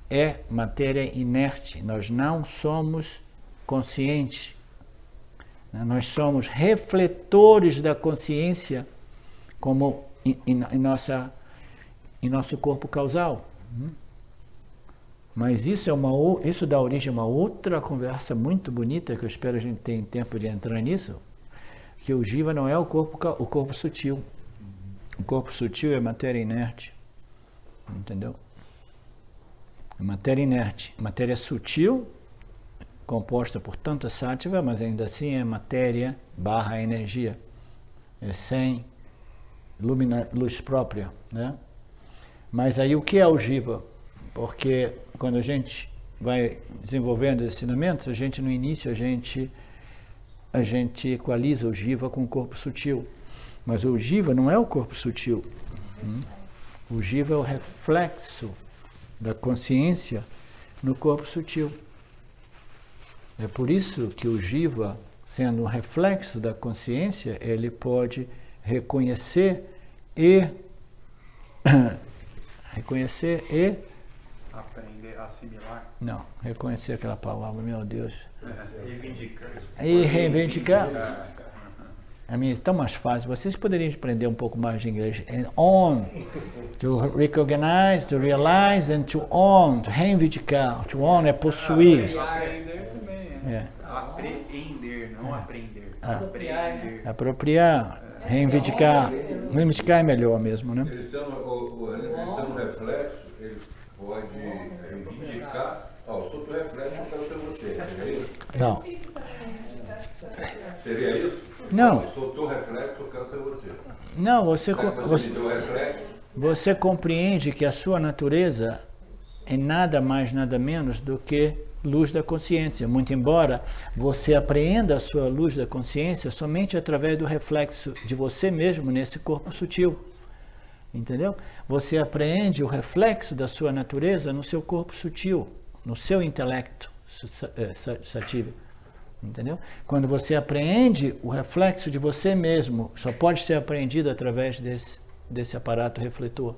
é matéria inerte. Nós não somos conscientes. Nós somos refletores da consciência como em nosso corpo causal. Mas isso dá origem a uma outra conversa muito bonita, que eu espero a gente tenha tempo de entrar nisso, que o jiva não é o corpo sutil. O corpo sutil é matéria inerte. Entendeu? Matéria inerte. Matéria sutil, composta por tanta sátiva, mas ainda assim é matéria / energia. É sem luz própria, né? Mas aí o que é o jiva? Porque quando a gente vai desenvolvendo os ensinamentos, no início a gente equaliza o jiva com o corpo sutil. Mas o jiva não é o corpo sutil. O jiva é o reflexo da consciência no corpo sutil. É por isso que o jiva, sendo um reflexo da consciência, ele pode reconhecer e aprender, assimilar. Não, reconhecer aquela palavra, meu Deus. Reivindicar. E reivindicar. A minha é tão mais fácil. Vocês poderiam aprender um pouco mais de inglês. And on, to recognize, to realize, and to own, to reivindicar. To own é possuir. Aprender também, É. Apreender, não aprender. Apropriar, né? Aprender. Apropriar. Reivindicar é melhor mesmo, né? Eles são o reflexo, ele pode reivindicar. Ó, eu sou teu reflexo, eu quero ser você. Seria isso? Não. Difícil também reivindicar essa natureza. Seria isso? Não. Eu sou teu reflexo, eu quero ser você. Não, você Você me deu reflexo. Você compreende que a sua natureza é nada mais, nada menos do que luz da consciência, muito embora você apreenda a sua luz da consciência somente através do reflexo de você mesmo nesse corpo sutil, entendeu? Você apreende o reflexo da sua natureza no seu corpo sutil, no seu intelecto sativa, entendeu? Quando você apreende o reflexo de você mesmo, só pode ser apreendido através desse aparato refletor.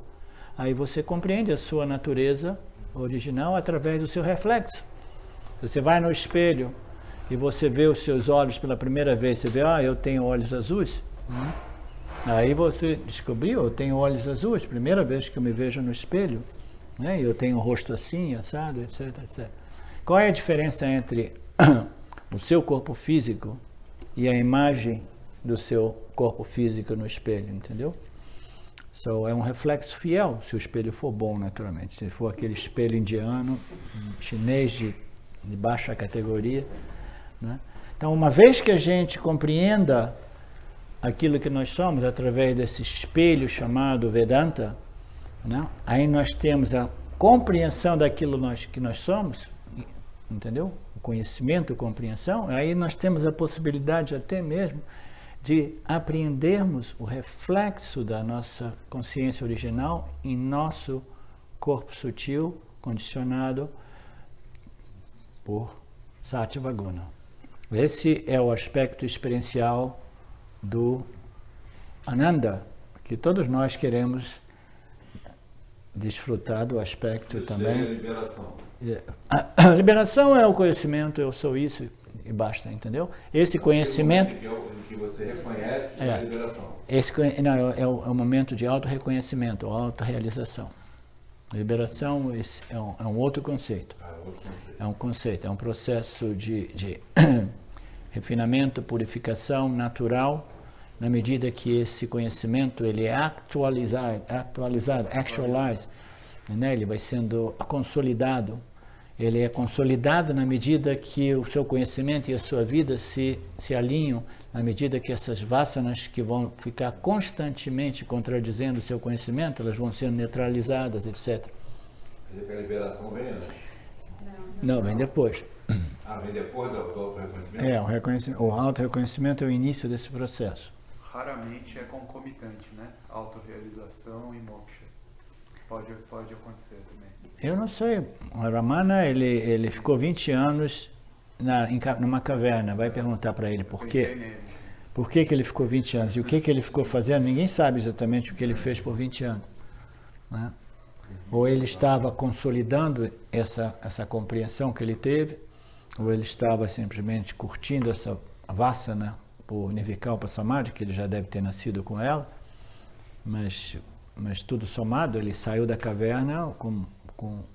Aí você compreende a sua natureza original através do seu reflexo. Se você vai no espelho e você vê os seus olhos pela primeira vez, você vê, eu tenho olhos azuis. Aí você descobriu, eu tenho olhos azuis, primeira vez que eu me vejo no espelho, né? Eu tenho o rosto assim, assado, etc, etc. Qual é a diferença entre o seu corpo físico e a imagem do seu corpo físico no espelho, entendeu? É um reflexo fiel, se o espelho for bom, naturalmente. Se for aquele espelho indiano, chinês de baixa categoria, né? Então, uma vez que a gente compreenda aquilo que nós somos através desse espelho chamado Vedanta, né? Aí nós temos a compreensão daquilo que nós somos, entendeu? O conhecimento, a compreensão, aí nós temos a possibilidade até mesmo de apreendermos o reflexo da nossa consciência original em nosso corpo sutil, condicionado por Sattva Guna. Esse é o aspecto experiencial do Ananda, que todos nós queremos desfrutar do aspecto também. A liberação. A liberação é o conhecimento, eu sou isso e basta, entendeu? Esse conhecimento... Que você reconhece a liberação. É o momento de auto-reconhecimento, auto-realização. Liberação é um outro conceito. É um conceito, é um processo de refinamento, purificação natural, na medida que esse conhecimento ele é actualizado, né? Ele vai sendo consolidado. Ele é consolidado na medida que o seu conhecimento e a sua vida se alinham, na medida que essas vasanas que vão ficar constantemente contradizendo o seu conhecimento, elas vão sendo neutralizadas, etc. Quer dizer que a liberação vem antes? Não, vem depois. Vem depois do auto-reconhecimento? O auto-reconhecimento é o início desse processo. Raramente é concomitante, né? Autorrealização e moksha. Pode acontecer também. Eu não sei. O Ramana, ele ficou 20 anos numa caverna. Vai perguntar para ele por quê. Por que ele ficou 20 anos? E o que ele ficou fazendo? Ninguém sabe exatamente o que ele fez por 20 anos. Né? Ou ele estava consolidando essa compreensão que ele teve, ou ele estava simplesmente curtindo essa vasana por Nirvikalpa Samadhi, que ele já deve ter nascido com ela, mas tudo somado, ele saiu da caverna como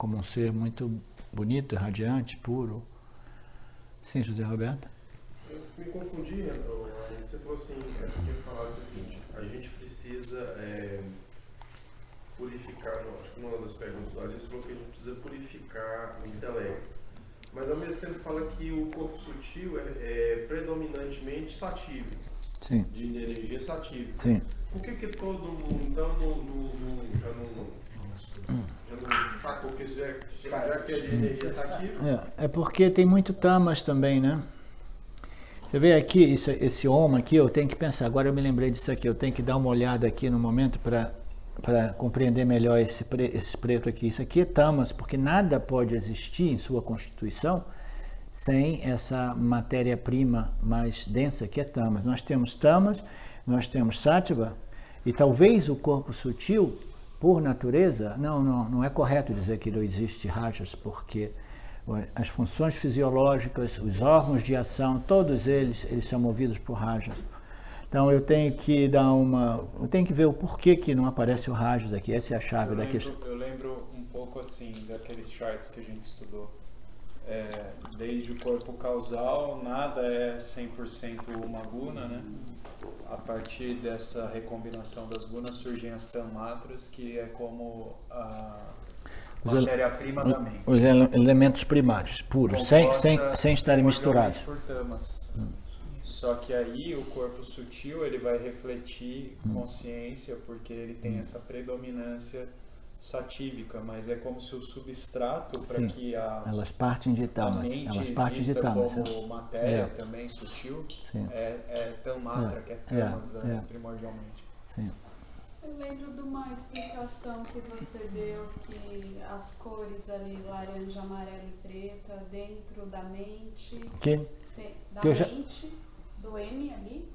um ser muito bonito, radiante, puro. Sim, José Roberto? Eu me confundi, você falou assim, você tinha falado o seguinte, a gente precisa purificar, acho que uma das perguntas do Alice falou que a gente precisa purificar o intelecto, mas ao mesmo tempo fala que o corpo sutil é predominantemente sativo. Sim. De energia sativa. Sim. Por que todo mundo então já não sacou que já que é de energia sativa? É porque tem muito tamas também, né? Você vê aqui, esse Om aqui, eu tenho que pensar, agora eu me lembrei disso aqui, eu tenho que dar uma olhada aqui no momento para compreender melhor esse preto aqui. Isso aqui é tamas, porque nada pode existir em sua constituição sem essa matéria-prima mais densa que é tamas. Nós temos tamas, nós temos sattva, e talvez o corpo sutil, por natureza, não é correto dizer que não existe rajas, porque as funções fisiológicas, os órgãos de ação, todos eles são movidos por rajas. Então eu tenho que ver o porquê que não aparece o rajas aqui, essa é a chave da questão. Eu lembro um pouco assim, daqueles charts que a gente estudou. Desde o corpo causal, nada é 100% uma guna, né? a partir dessa recombinação das gunas surgem as tanmatras, que é como a matéria-prima da mente. Os elementos primários, puros, sem estarem misturados. Por tamas. Só que aí o corpo sutil ele vai refletir consciência, porque ele tem essa predominância satívica, mas é como se o substrato para que elas partem de a tamas, mente elas partem de exista tamas. como matéria também sutil, Sim. é tanmatra, que é tamas primordialmente. Sim. Eu lembro de uma explicação que você deu que as cores ali, laranja, amarela e preta, dentro da mente, mente, do M ali,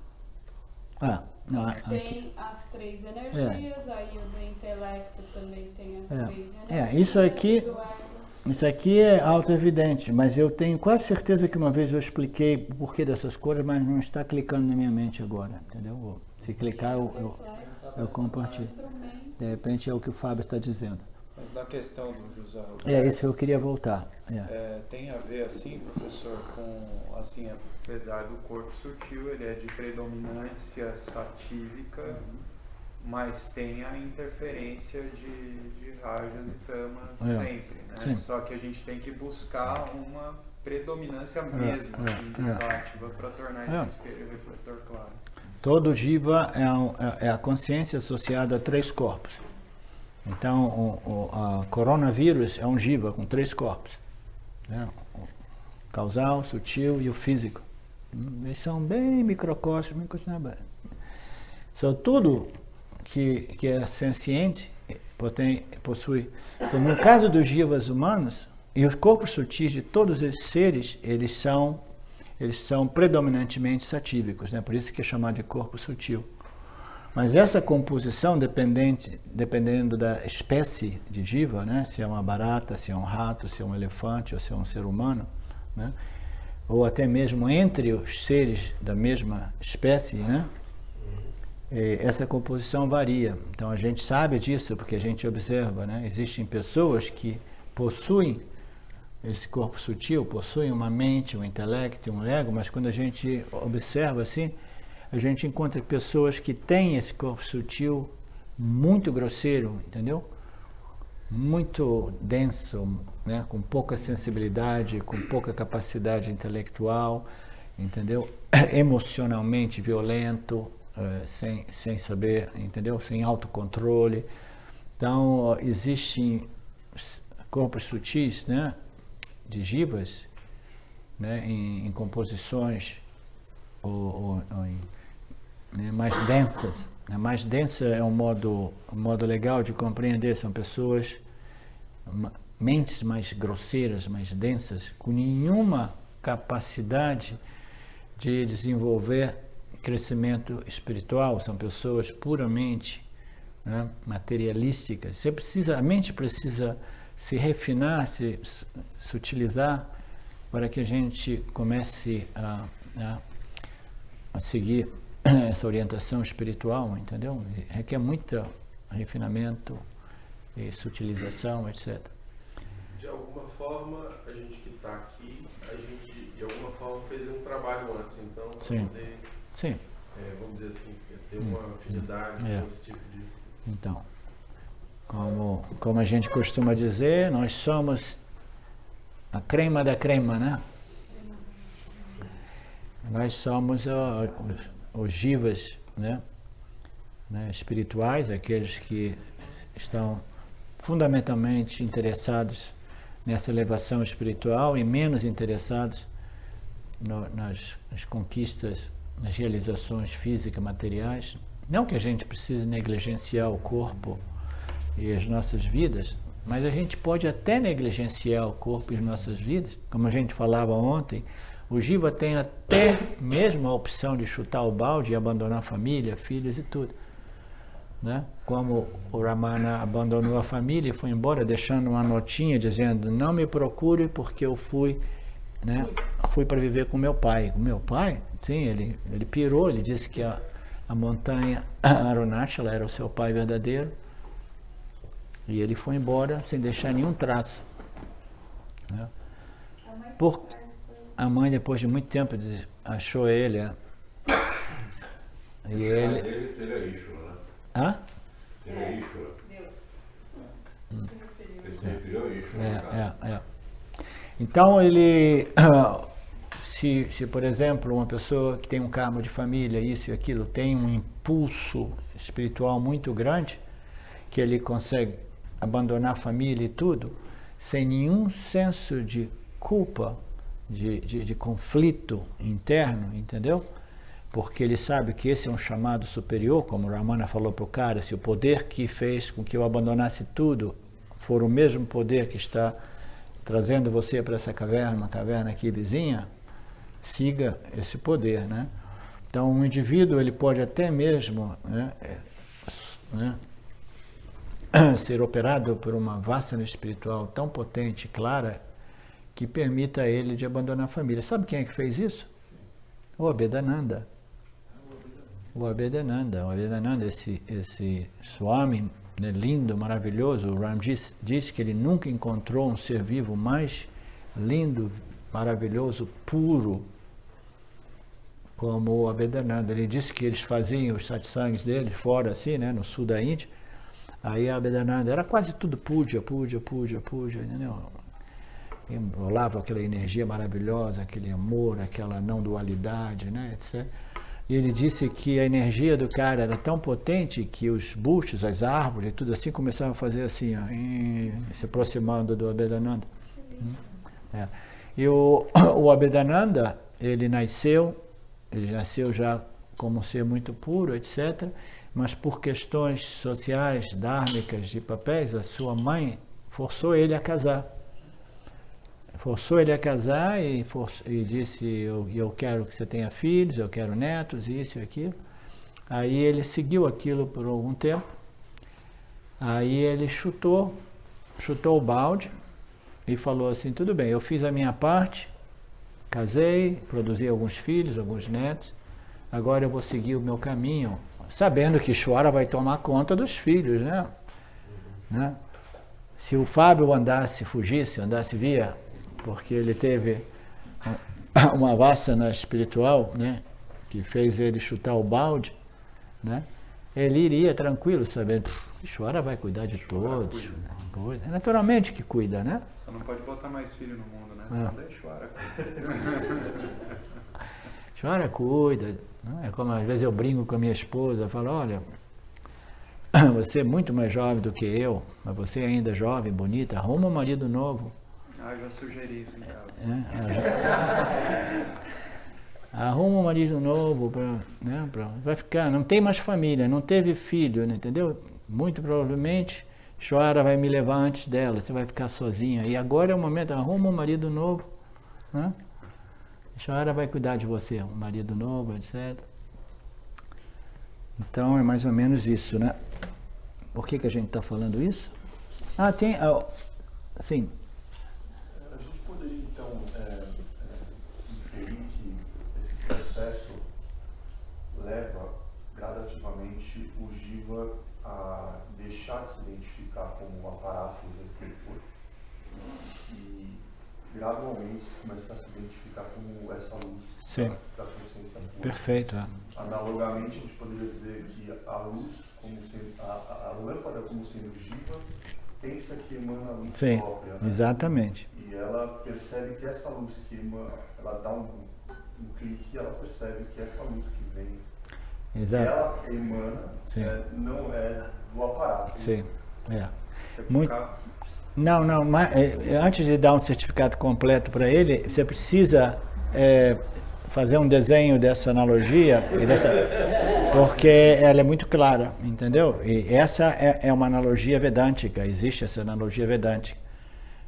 tem as três energias, aí o do intelecto também tem as três energias. Isso aqui é auto-evidente, mas eu tenho quase certeza que uma vez eu expliquei o porquê dessas cores, mas não está clicando na minha mente agora, entendeu? Se clicar, eu compartilho. De repente é o que o Fábio está dizendo. Mas na questão do José Roberto, É isso que eu queria voltar. tem a ver, assim, professor, com, assim, apesar do corpo sutil, ele é de predominância satívica, mas tem a interferência de rajas e tamas sempre, né? Sim. Só que a gente tem que buscar uma predominância mesmo, assim, de sátiva, para tornar esse espelho refletor claro. Todo jiva é a consciência associada a 3 corpos. Então, o coronavírus é um jiva com 3 corpos, né? O causal, sutil e o físico. Eles são bem microcósmicos, né? Só tudo que é senciente possui. Então, no caso dos jivas humanos, e os corpos sutis de todos esses seres, eles são predominantemente satívicos, né? Por isso que é chamado de corpo sutil. Mas essa composição, dependendo da espécie de jiva, né? Se é uma barata, se é um rato, se é um elefante ou se é um ser humano, né? Ou até mesmo entre os seres da mesma espécie, né? Essa composição varia. Então a gente sabe disso porque a gente observa, né? Existem pessoas que possuem esse corpo sutil, possuem uma mente, um intelecto, um ego, mas quando a gente observa assim, a gente encontra pessoas que têm esse corpo sutil muito grosseiro, entendeu? Muito denso, né? Com pouca sensibilidade, com pouca capacidade intelectual, entendeu? Emocionalmente violento, sem saber, entendeu? Sem autocontrole. Então, existem corpos sutis, né? De jivas, né? Em composições mais densas. Mais densa é um modo legal de compreender. São pessoas, mentes mais grosseiras, mais densas, com nenhuma capacidade de desenvolver crescimento espiritual. São pessoas puramente, né, materialísticas. A mente precisa se refinar, se sutilizar, para que a gente comece a seguir essa orientação espiritual, entendeu? Requer muito refinamento e sutilização, etc. De alguma forma, a gente que está aqui, a gente de alguma forma fez um trabalho antes, então, para poder, vamos dizer assim, ter uma afinidade com esse tipo de... Então, como a gente costuma dizer, nós somos a crema da crema, né? Nós somos os jivas, né? Espirituais, aqueles que estão fundamentalmente interessados nessa elevação espiritual e menos interessados nas conquistas, nas realizações físicas, materiais. Não que a gente precise negligenciar o corpo e as nossas vidas, mas a gente pode até negligenciar o corpo e as nossas vidas. Como a gente falava ontem, o jiva tem até mesmo a opção de chutar o balde e abandonar a família, filhos e tudo, né? Como o Ramana abandonou a família e foi embora, deixando uma notinha dizendo: não me procure porque eu fui para viver com meu pai. Com meu pai? Sim, ele pirou, ele disse que a montanha Arunachala era o seu pai verdadeiro. E ele foi embora sem deixar nenhum traço, né? A mãe, depois de muito tempo, achou ele E O ele... dele seria Ishvara, né? Hã? Seria Ishvara. Deus. Se referiu. Ele se referiu a Ishvara. É. Então ele, se por exemplo uma pessoa que tem um karma de família, isso e aquilo, tem um impulso espiritual muito grande, que ele consegue abandonar a família e tudo, sem nenhum senso de culpa, de conflito interno, entendeu? Porque ele sabe que esse é um chamado superior, como o Ramana falou para o cara, se o poder que fez com que eu abandonasse tudo for o mesmo poder que está trazendo você para essa caverna, uma caverna aqui vizinha, siga esse poder, né? Então, um indivíduo, ele pode até mesmo ser operado por uma vassana espiritual tão potente e clara que permita a ele de abandonar a família. Sabe quem é que fez isso? O Abhedananda. O Abhedananda, esse Swami, né, lindo, maravilhoso. O Ram diz que ele nunca encontrou um ser vivo mais lindo, maravilhoso, puro, como o Abhedananda. Ele disse que eles faziam os satsangs deles fora, assim, né, no sul da Índia. Aí a Abhedananda era quase tudo puja, entendeu? Rolava aquela energia maravilhosa, aquele amor, aquela não dualidade, né, etc. E ele disse que a energia do cara era tão potente que os buchos, as árvores, tudo assim, começavam a fazer assim, ó, se aproximando do Abhedananda. E o Abhedananda, ele nasceu já como um ser muito puro, etc., mas por questões sociais, dármicas, de papéis, a sua mãe forçou ele a casar. E disse, eu quero que você tenha filhos, eu quero netos, isso e aquilo. Aí ele seguiu aquilo por algum tempo. Aí ele chutou o balde e falou assim, tudo bem, eu fiz a minha parte, casei, produzi alguns filhos, alguns netos, agora eu vou seguir o meu caminho, sabendo que Ishvara vai tomar conta dos filhos, né? Se o Fábio andasse via, porque ele teve uma vassana espiritual, né, que fez ele chutar o balde, né, ele iria tranquilo, sabendo, Ishvara vai cuidar de todos. É naturalmente que cuida, né? Só não pode botar mais filho no mundo, né? Não deixa Ishvara. Ishvara cuida. É como às vezes eu brinco com a minha esposa, eu falo, olha, você é muito mais jovem do que eu, mas você ainda é jovem, bonita, arruma um marido novo. Eu já sugeri isso em casa. Arruma um marido novo, vai ficar, não tem mais família, não teve filho, né, entendeu? Muito provavelmente Ishvara vai me levar antes dela, você vai ficar sozinha. E agora é o momento, arruma um marido novo, né? Ishvara vai cuidar de você, um marido novo, etc. Então é mais ou menos isso, né? Por que a gente está falando isso? Sim. A gente poderia então inferir que esse processo leva gradativamente o Jiva a deixar de se identificar como um aparato refletor e gradualmente começar a se identificar como essa luz da consciência pura. Perfeito. Analogamente, a gente poderia dizer que a luz, como sendo, a lâmpada como sendo Jiva, pensa que emana a luz própria. Né? Exatamente. E ela percebe que essa luz que emana, ela dá um clique e ela percebe que essa luz que vem, ela emana, não é do aparato. Sim. Não, mas antes de dar um certificado completo para ele, você precisa fazer um desenho dessa analogia, porque ela é muito clara, entendeu? E essa é uma analogia vedântica, existe essa analogia vedântica,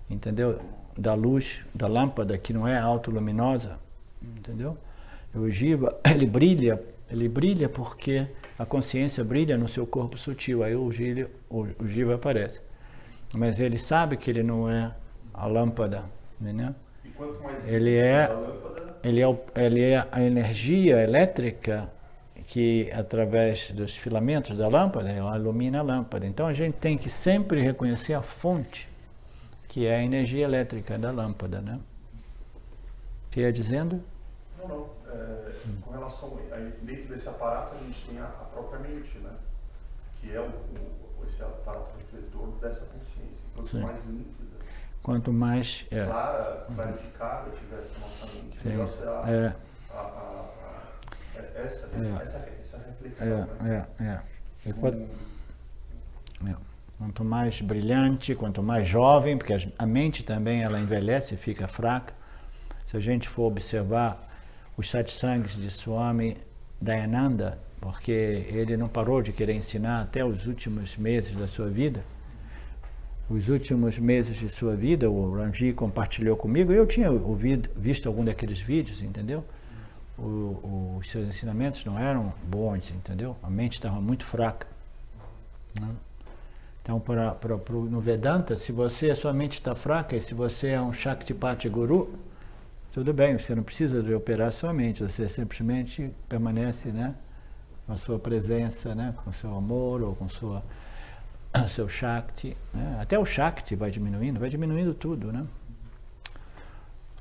entendeu? Da luz, da lâmpada, que não é autoluminosa, entendeu? O Jiva, ele brilha porque a consciência brilha no seu corpo sutil, aí o Jiva aparece. Mas ele sabe que ele não é a lâmpada, entendeu? E quanto mais ele é a energia elétrica que, através dos filamentos da lâmpada, ela ilumina a lâmpada. Então a gente tem que sempre reconhecer a fonte, que é a energia elétrica da lâmpada, né? O que ia dizendo? Não. com relação aí, dentro desse aparato a gente tem a própria mente, né? Que é esse aparato refletor dessa consciência. Quanto Sim. mais límpida, Quanto mais clara, clarificada tiver essa nossa mente, Sim. melhor será essa reflexão. Né? E quanto mais brilhante, quanto mais jovem, porque a mente também ela envelhece e fica fraca. Se a gente for observar os satsangs de Swami Dayananda, porque ele não parou de querer ensinar até os últimos meses da sua vida. Os últimos meses de sua vida, o Ranji compartilhou comigo, eu tinha visto algum daqueles vídeos, entendeu? Os seus ensinamentos não eram bons, entendeu? A mente estava muito fraca. Né? Então, no Vedanta, se a sua mente está fraca e se você é um Shaktipati Guru, tudo bem, você não precisa de operar a sua mente, você simplesmente permanece, né, com a sua presença, né, com o seu amor ou com o seu Shakti. Né? Até o Shakti vai diminuindo tudo. Né?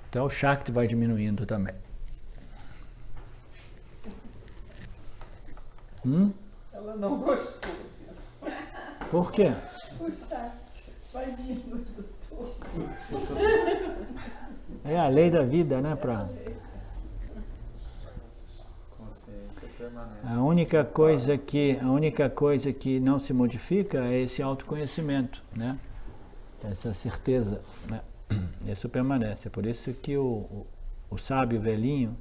Até o Shakti vai diminuindo também. Ela não gostou disso. Por quê? O chat vai diminuindo tudo. É a lei da vida, né, pra... Consciência permanece. A única coisa que não se modifica é esse autoconhecimento, né? Essa certeza, né? Isso permanece. É por isso que o sábio velhinho,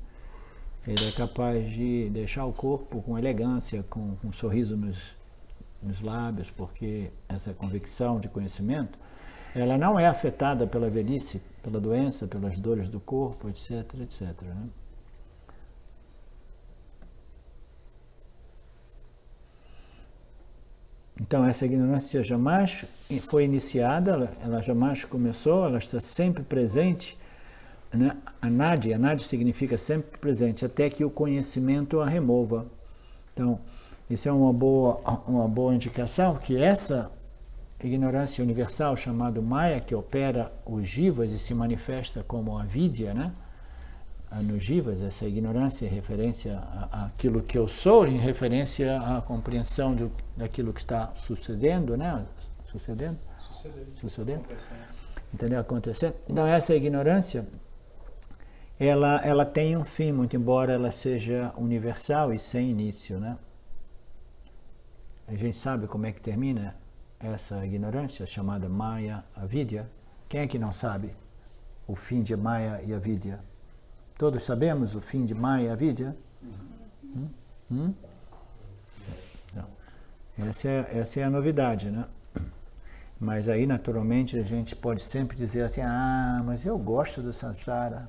ele é capaz de deixar o corpo com elegância, com um sorriso nos lábios, porque essa convicção de conhecimento, ela não é afetada pela velhice, pela doença, pelas dores do corpo, etc, etc. Né? Então, essa ignorância jamais foi iniciada, ela jamais começou, ela está sempre presente. Né? Anadi significa sempre presente, até que o conhecimento a remova. Então, isso é uma boa indicação que essa ignorância universal chamada Maya, que opera os jivas e se manifesta como a vidya, né? Nos jivas, essa ignorância é referência àquilo que eu sou, em referência à compreensão daquilo que está sucedendo, né? Sucedendo. Entendeu? Acontecendo. Então, essa ignorância, ela tem um fim, muito embora ela seja universal e sem início, né? A gente sabe como é que termina essa ignorância chamada Maya, Avidya. Quem é que não sabe o fim de Maya e Avidya? Todos sabemos o fim de Maya e Avidya? Não. Essa é a novidade, né? Mas aí, naturalmente, a gente pode sempre dizer assim, mas eu gosto do samsara.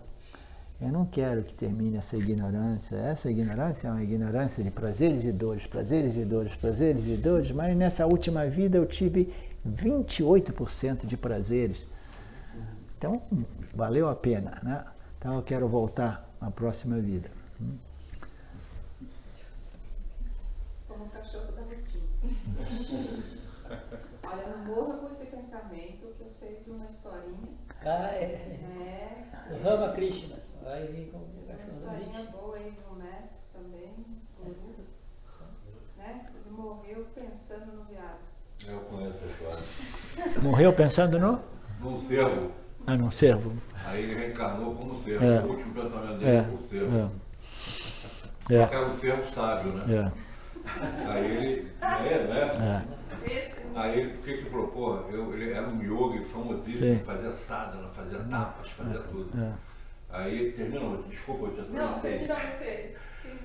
Eu não quero que termine essa ignorância. Essa ignorância é uma ignorância de prazeres e dores, prazeres e dores, prazeres e dores, mas nessa última vida eu tive 28% de prazeres. Então, valeu a pena, né? Então eu quero voltar na próxima vida. Como o cachorro da rotina. Olha, não morra com esse pensamento, que eu sei de uma historinha. O Rama Krishna. Vai vir com uma historinha boa aí de um mestre também, guru, né? Ele morreu pensando no viado. Eu conheço a história. Morreu pensando no? Num cervo. Num cervo. Aí ele reencarnou como cervo. O último pensamento dele foi o cervo. Era um cervo sábio, né? Aí ele... Aí ele, porque ele falou, ele era um yogi famosíssimo, fazia sadhana, fazia tapas, fazia tudo. Aí ele terminou, desculpa, eu te atravessei. Não, terminou você.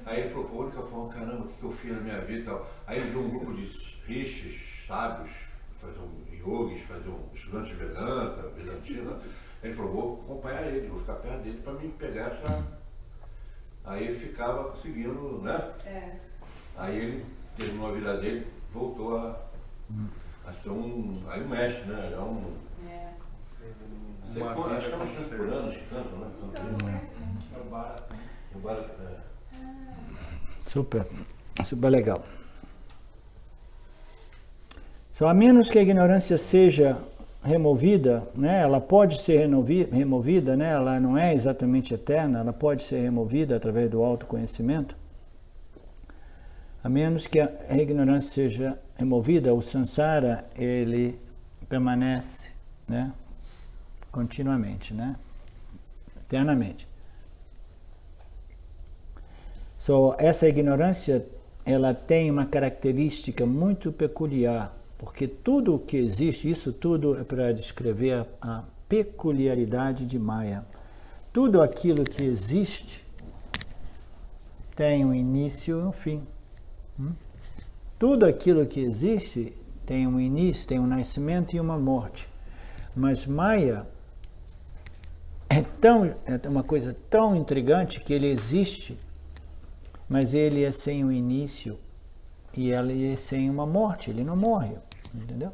Aí ele falou, a única forma, caramba, o que eu fiz na minha vida e tal. Aí ele viu um grupo de rishis, sábios, faziam yogis, faziam estudantes de Vedantina. Aí ele falou, vou acompanhar ele, vou ficar perto dele para mim pegar essa... Aí ele ficava conseguindo, né? Aí ele terminou a vida dele, voltou a ser aí um mestre, né? É um... Acho que é umas por anos que cantam, né? É o Bharata. O Bharata, Super legal. Só a menos que a ignorância seja removida, né? Ela pode ser removida, né? Ela não é exatamente eterna, ela pode ser removida através do autoconhecimento, a menos que a ignorância seja removida, o samsara, ele permanece, né? Continuamente, né? Eternamente. Essa ignorância, ela tem uma característica muito peculiar, porque tudo o que existe, isso tudo é para descrever a peculiaridade de Maya. Tudo aquilo que existe tem um início e um fim. Tudo aquilo que existe tem um início, tem um nascimento e uma morte. Mas Maya é uma coisa tão intrigante que ele existe, mas ele é sem um início e ele é sem uma morte, ele não morre, entendeu?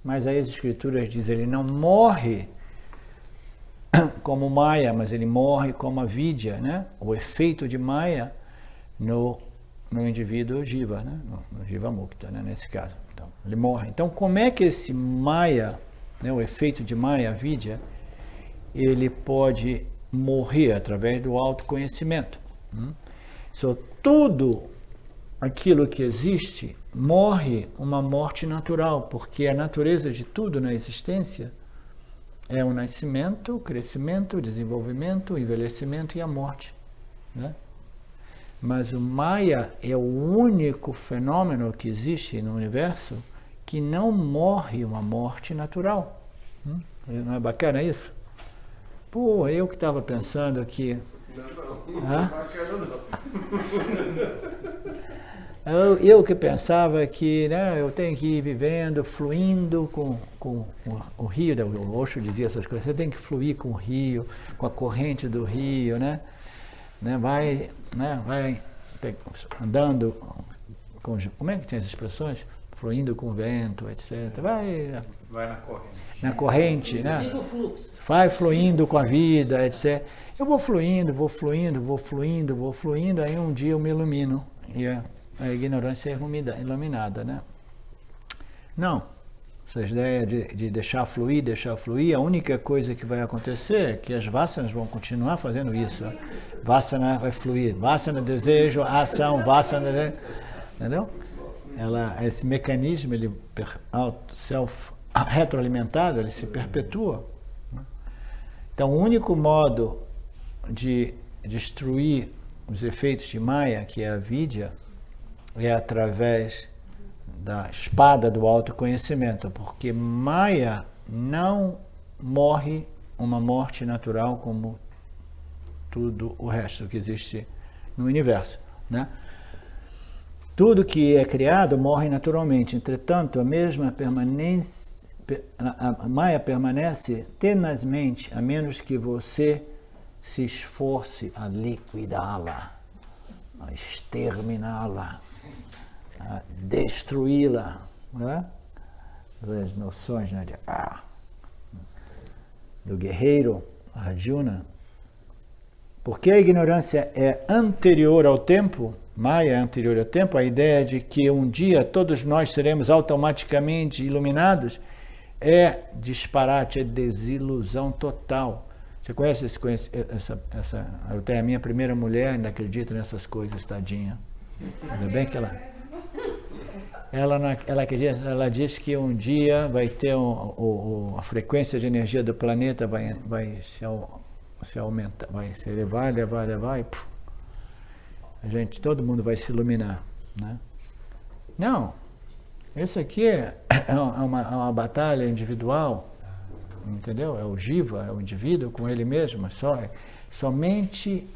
Mas aí as escrituras dizem, ele não morre como Maya, mas ele morre como a vidya, né? O efeito de Maya no indivíduo Jiva, né? No Jiva Mukta, né? Nesse caso. Então, ele morre. Então, como é que esse Maya, né? O efeito de Maya, a vidya, ele pode morrer através do autoconhecimento? Tudo aquilo que existe morre uma morte natural, porque a natureza de tudo na existência é o nascimento, o crescimento, o desenvolvimento, o envelhecimento e a morte, né? Mas o Maya é o único fenômeno que existe no universo que não morre uma morte natural. Não é bacana isso? Pô, eu que estava pensando aqui. Não, bacana não. Eu que pensava que, né, eu tenho que ir vivendo, fluindo com o rio, o Osho dizia essas coisas, você tem que fluir com o rio, com a corrente do rio, né? Vai andando, como é que tem as expressões? Fluindo com o vento, etc. Vai na corrente. Na corrente, né? Siga o fluxo. Vai fluindo com a vida, etc. Eu vou fluindo, aí um dia eu me ilumino. E a ignorância é iluminada, né? Não. Essa ideia de deixar fluir, a única coisa que vai acontecer é que as vasanas vão continuar fazendo isso. Vasana vai fluir. Vasana, desejo, ação, vasana, entendeu? Esse mecanismo, ele retroalimentado, ele se perpetua. Então, o único modo de destruir os efeitos de Maya, que é a vidya, é através da espada do autoconhecimento, porque Maya não morre uma morte natural como tudo o resto que existe no universo, né? Tudo que é criado morre naturalmente, entretanto, a Maya permanece tenazmente, a menos que você se esforce a liquidá-la, a exterminá-la, a destruí-la, né? As noções, né, do guerreiro Arjuna. Porque a ignorância é anterior ao tempo, Maya é anterior ao tempo, a ideia de que um dia todos nós seremos automaticamente iluminados é disparate, é desilusão total. Você conhece essa? Eu tenho a minha primeira mulher, ainda acredita nessas coisas, tadinha. Ainda bem que ela diz que um dia vai ter a frequência de energia do planeta vai se aumentar, vai se elevar, e todo mundo vai se iluminar, né? Não, isso aqui é uma batalha individual, entendeu? É o Jiva, é o indivíduo com ele mesmo, somente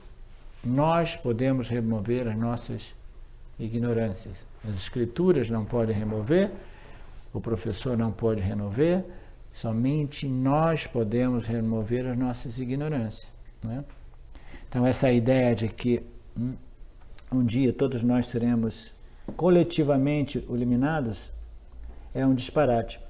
nós podemos remover as nossas ignorâncias. As escrituras não podem remover, o professor não pode remover, somente nós podemos remover as nossas ignorâncias, né? Então essa ideia de que um dia todos nós seremos coletivamente iluminados é um disparate.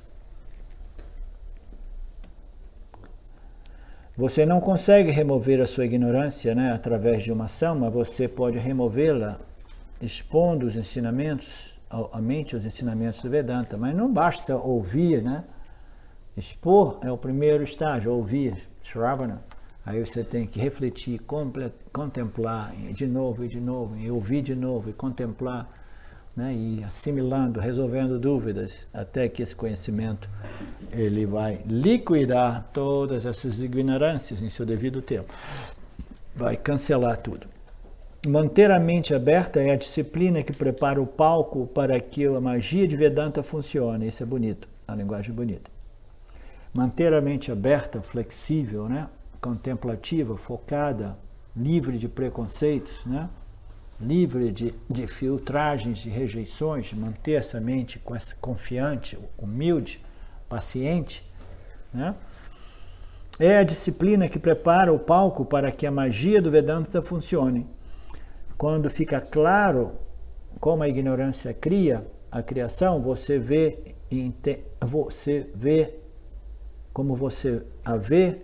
Você não consegue remover a sua ignorância, né, através de uma ação, mas você pode removê-la expondo os ensinamentos, a mente os ensinamentos do Vedanta. Mas não basta ouvir, né, Expor é o primeiro estágio, ouvir, Shravana. Aí você tem que refletir, contemplar de novo, e ouvir de novo, e contemplar, né, e assimilando, resolvendo dúvidas, até que esse conhecimento ele vai liquidar todas essas ignorâncias em seu devido tempo. Vai cancelar tudo. Manter a mente aberta é a disciplina que prepara o palco para que a magia de Vedanta funcione. Isso é bonito, a linguagem bonita. Manter a mente aberta, flexível, né? Contemplativa, focada, livre de preconceitos, né? Livre de filtragens, de rejeições, manter essa mente confiante, humilde, paciente, né? É a disciplina que prepara o palco para que a magia do Vedanta funcione. Quando fica claro como a ignorância cria a criação, você vê como você a vê,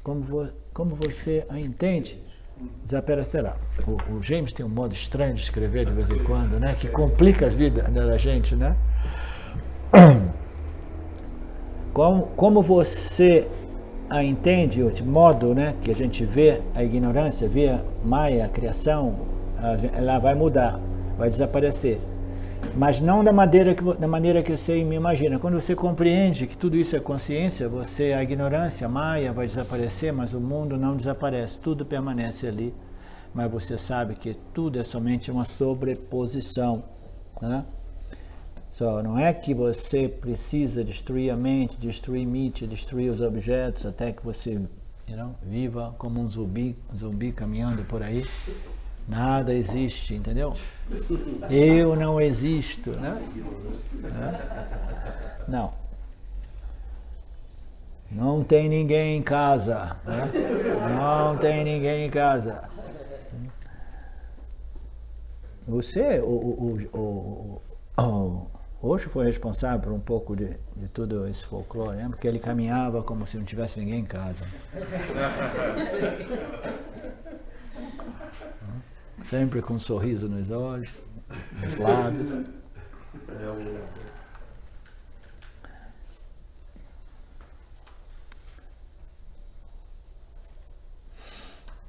como você a entende, desaparecerá. O James tem um modo estranho de escrever de vez em quando, né? Que complica a vida da gente, né? Como você a entende, de modo, né, que a gente vê a ignorância, vê a Maya, a criação, ela vai mudar, vai desaparecer. Mas não da maneira que você me imagina. Quando você compreende que tudo isso é consciência, a ignorância, a Maya vai desaparecer, mas o mundo não desaparece, tudo permanece ali. Mas você sabe que tudo é somente uma sobreposição, né? Não é que você precisa destruir a mente, destruir destruir os objetos, até que você viva como um zumbi caminhando por aí. Nada existe, entendeu? Eu não existo, né? Não. Não tem ninguém em casa, né? Não tem ninguém em casa. Você, Osho foi responsável por um pouco de todo esse folclore, né? Porque ele caminhava como se não tivesse ninguém em casa. Sempre com um sorriso nos olhos, nos lábios.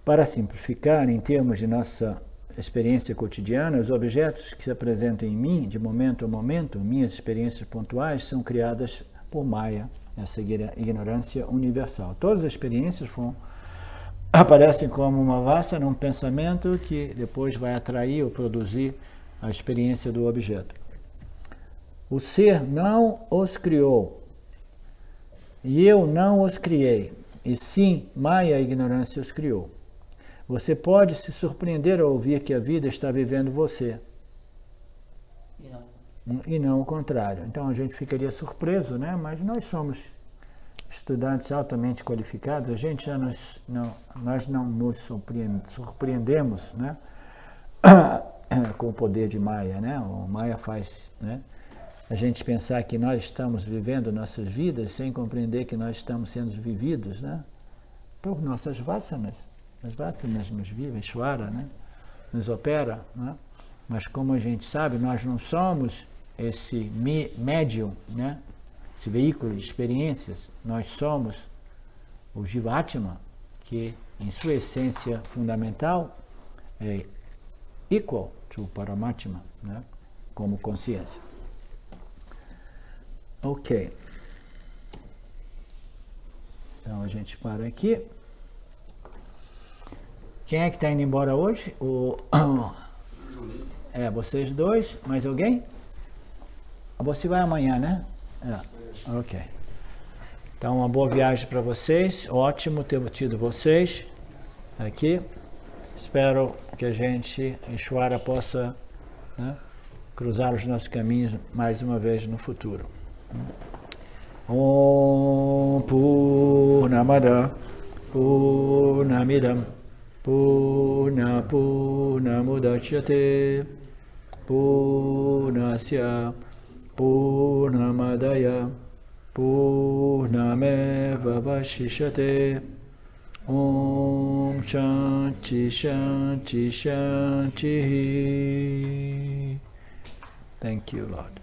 Para simplificar, em termos de nossa experiência cotidiana, os objetos que se apresentam em mim, de momento a momento, minhas experiências pontuais, são criadas por Maya, essa ignorância universal. Todas as experiências aparecem como uma vassa num pensamento que depois vai atrair ou produzir a experiência do objeto. O ser não os criou, e eu não os criei, e sim, Maya, a ignorância, os criou. Você pode se surpreender ao ouvir que a vida está vivendo você. E não o contrário. Então a gente ficaria surpreso, né? Mas nós somos estudantes altamente qualificados, nós não nos surpreendemos, né? Com o poder de Maya, né? O Maya faz, né, a gente pensar que nós estamos vivendo nossas vidas sem compreender que nós estamos sendo vividos, né, por nossas vasanas. As vasanas nos vivem, Shvara, né, nos opera, né? Mas como a gente sabe, nós não somos esse médium, né, esse veículo de experiências, nós somos o Jivatma, que em sua essência fundamental é equal to Paramatma, né, como consciência. Ok. Então a gente para aqui. Quem é que está indo embora hoje? Vocês dois, mais alguém? Você vai amanhã, né? Ok. Então, uma boa viagem para vocês. Ótimo ter tido vocês aqui. Espero que a gente, Ishvara, possa, né, cruzar os nossos caminhos mais uma vez no futuro. Om Purnamada Purnamidam Purnamudachyate Purnasya Purnamadaya Purnameva Vashishate Om Shanti Shanti Shanti. Thank you, Lord.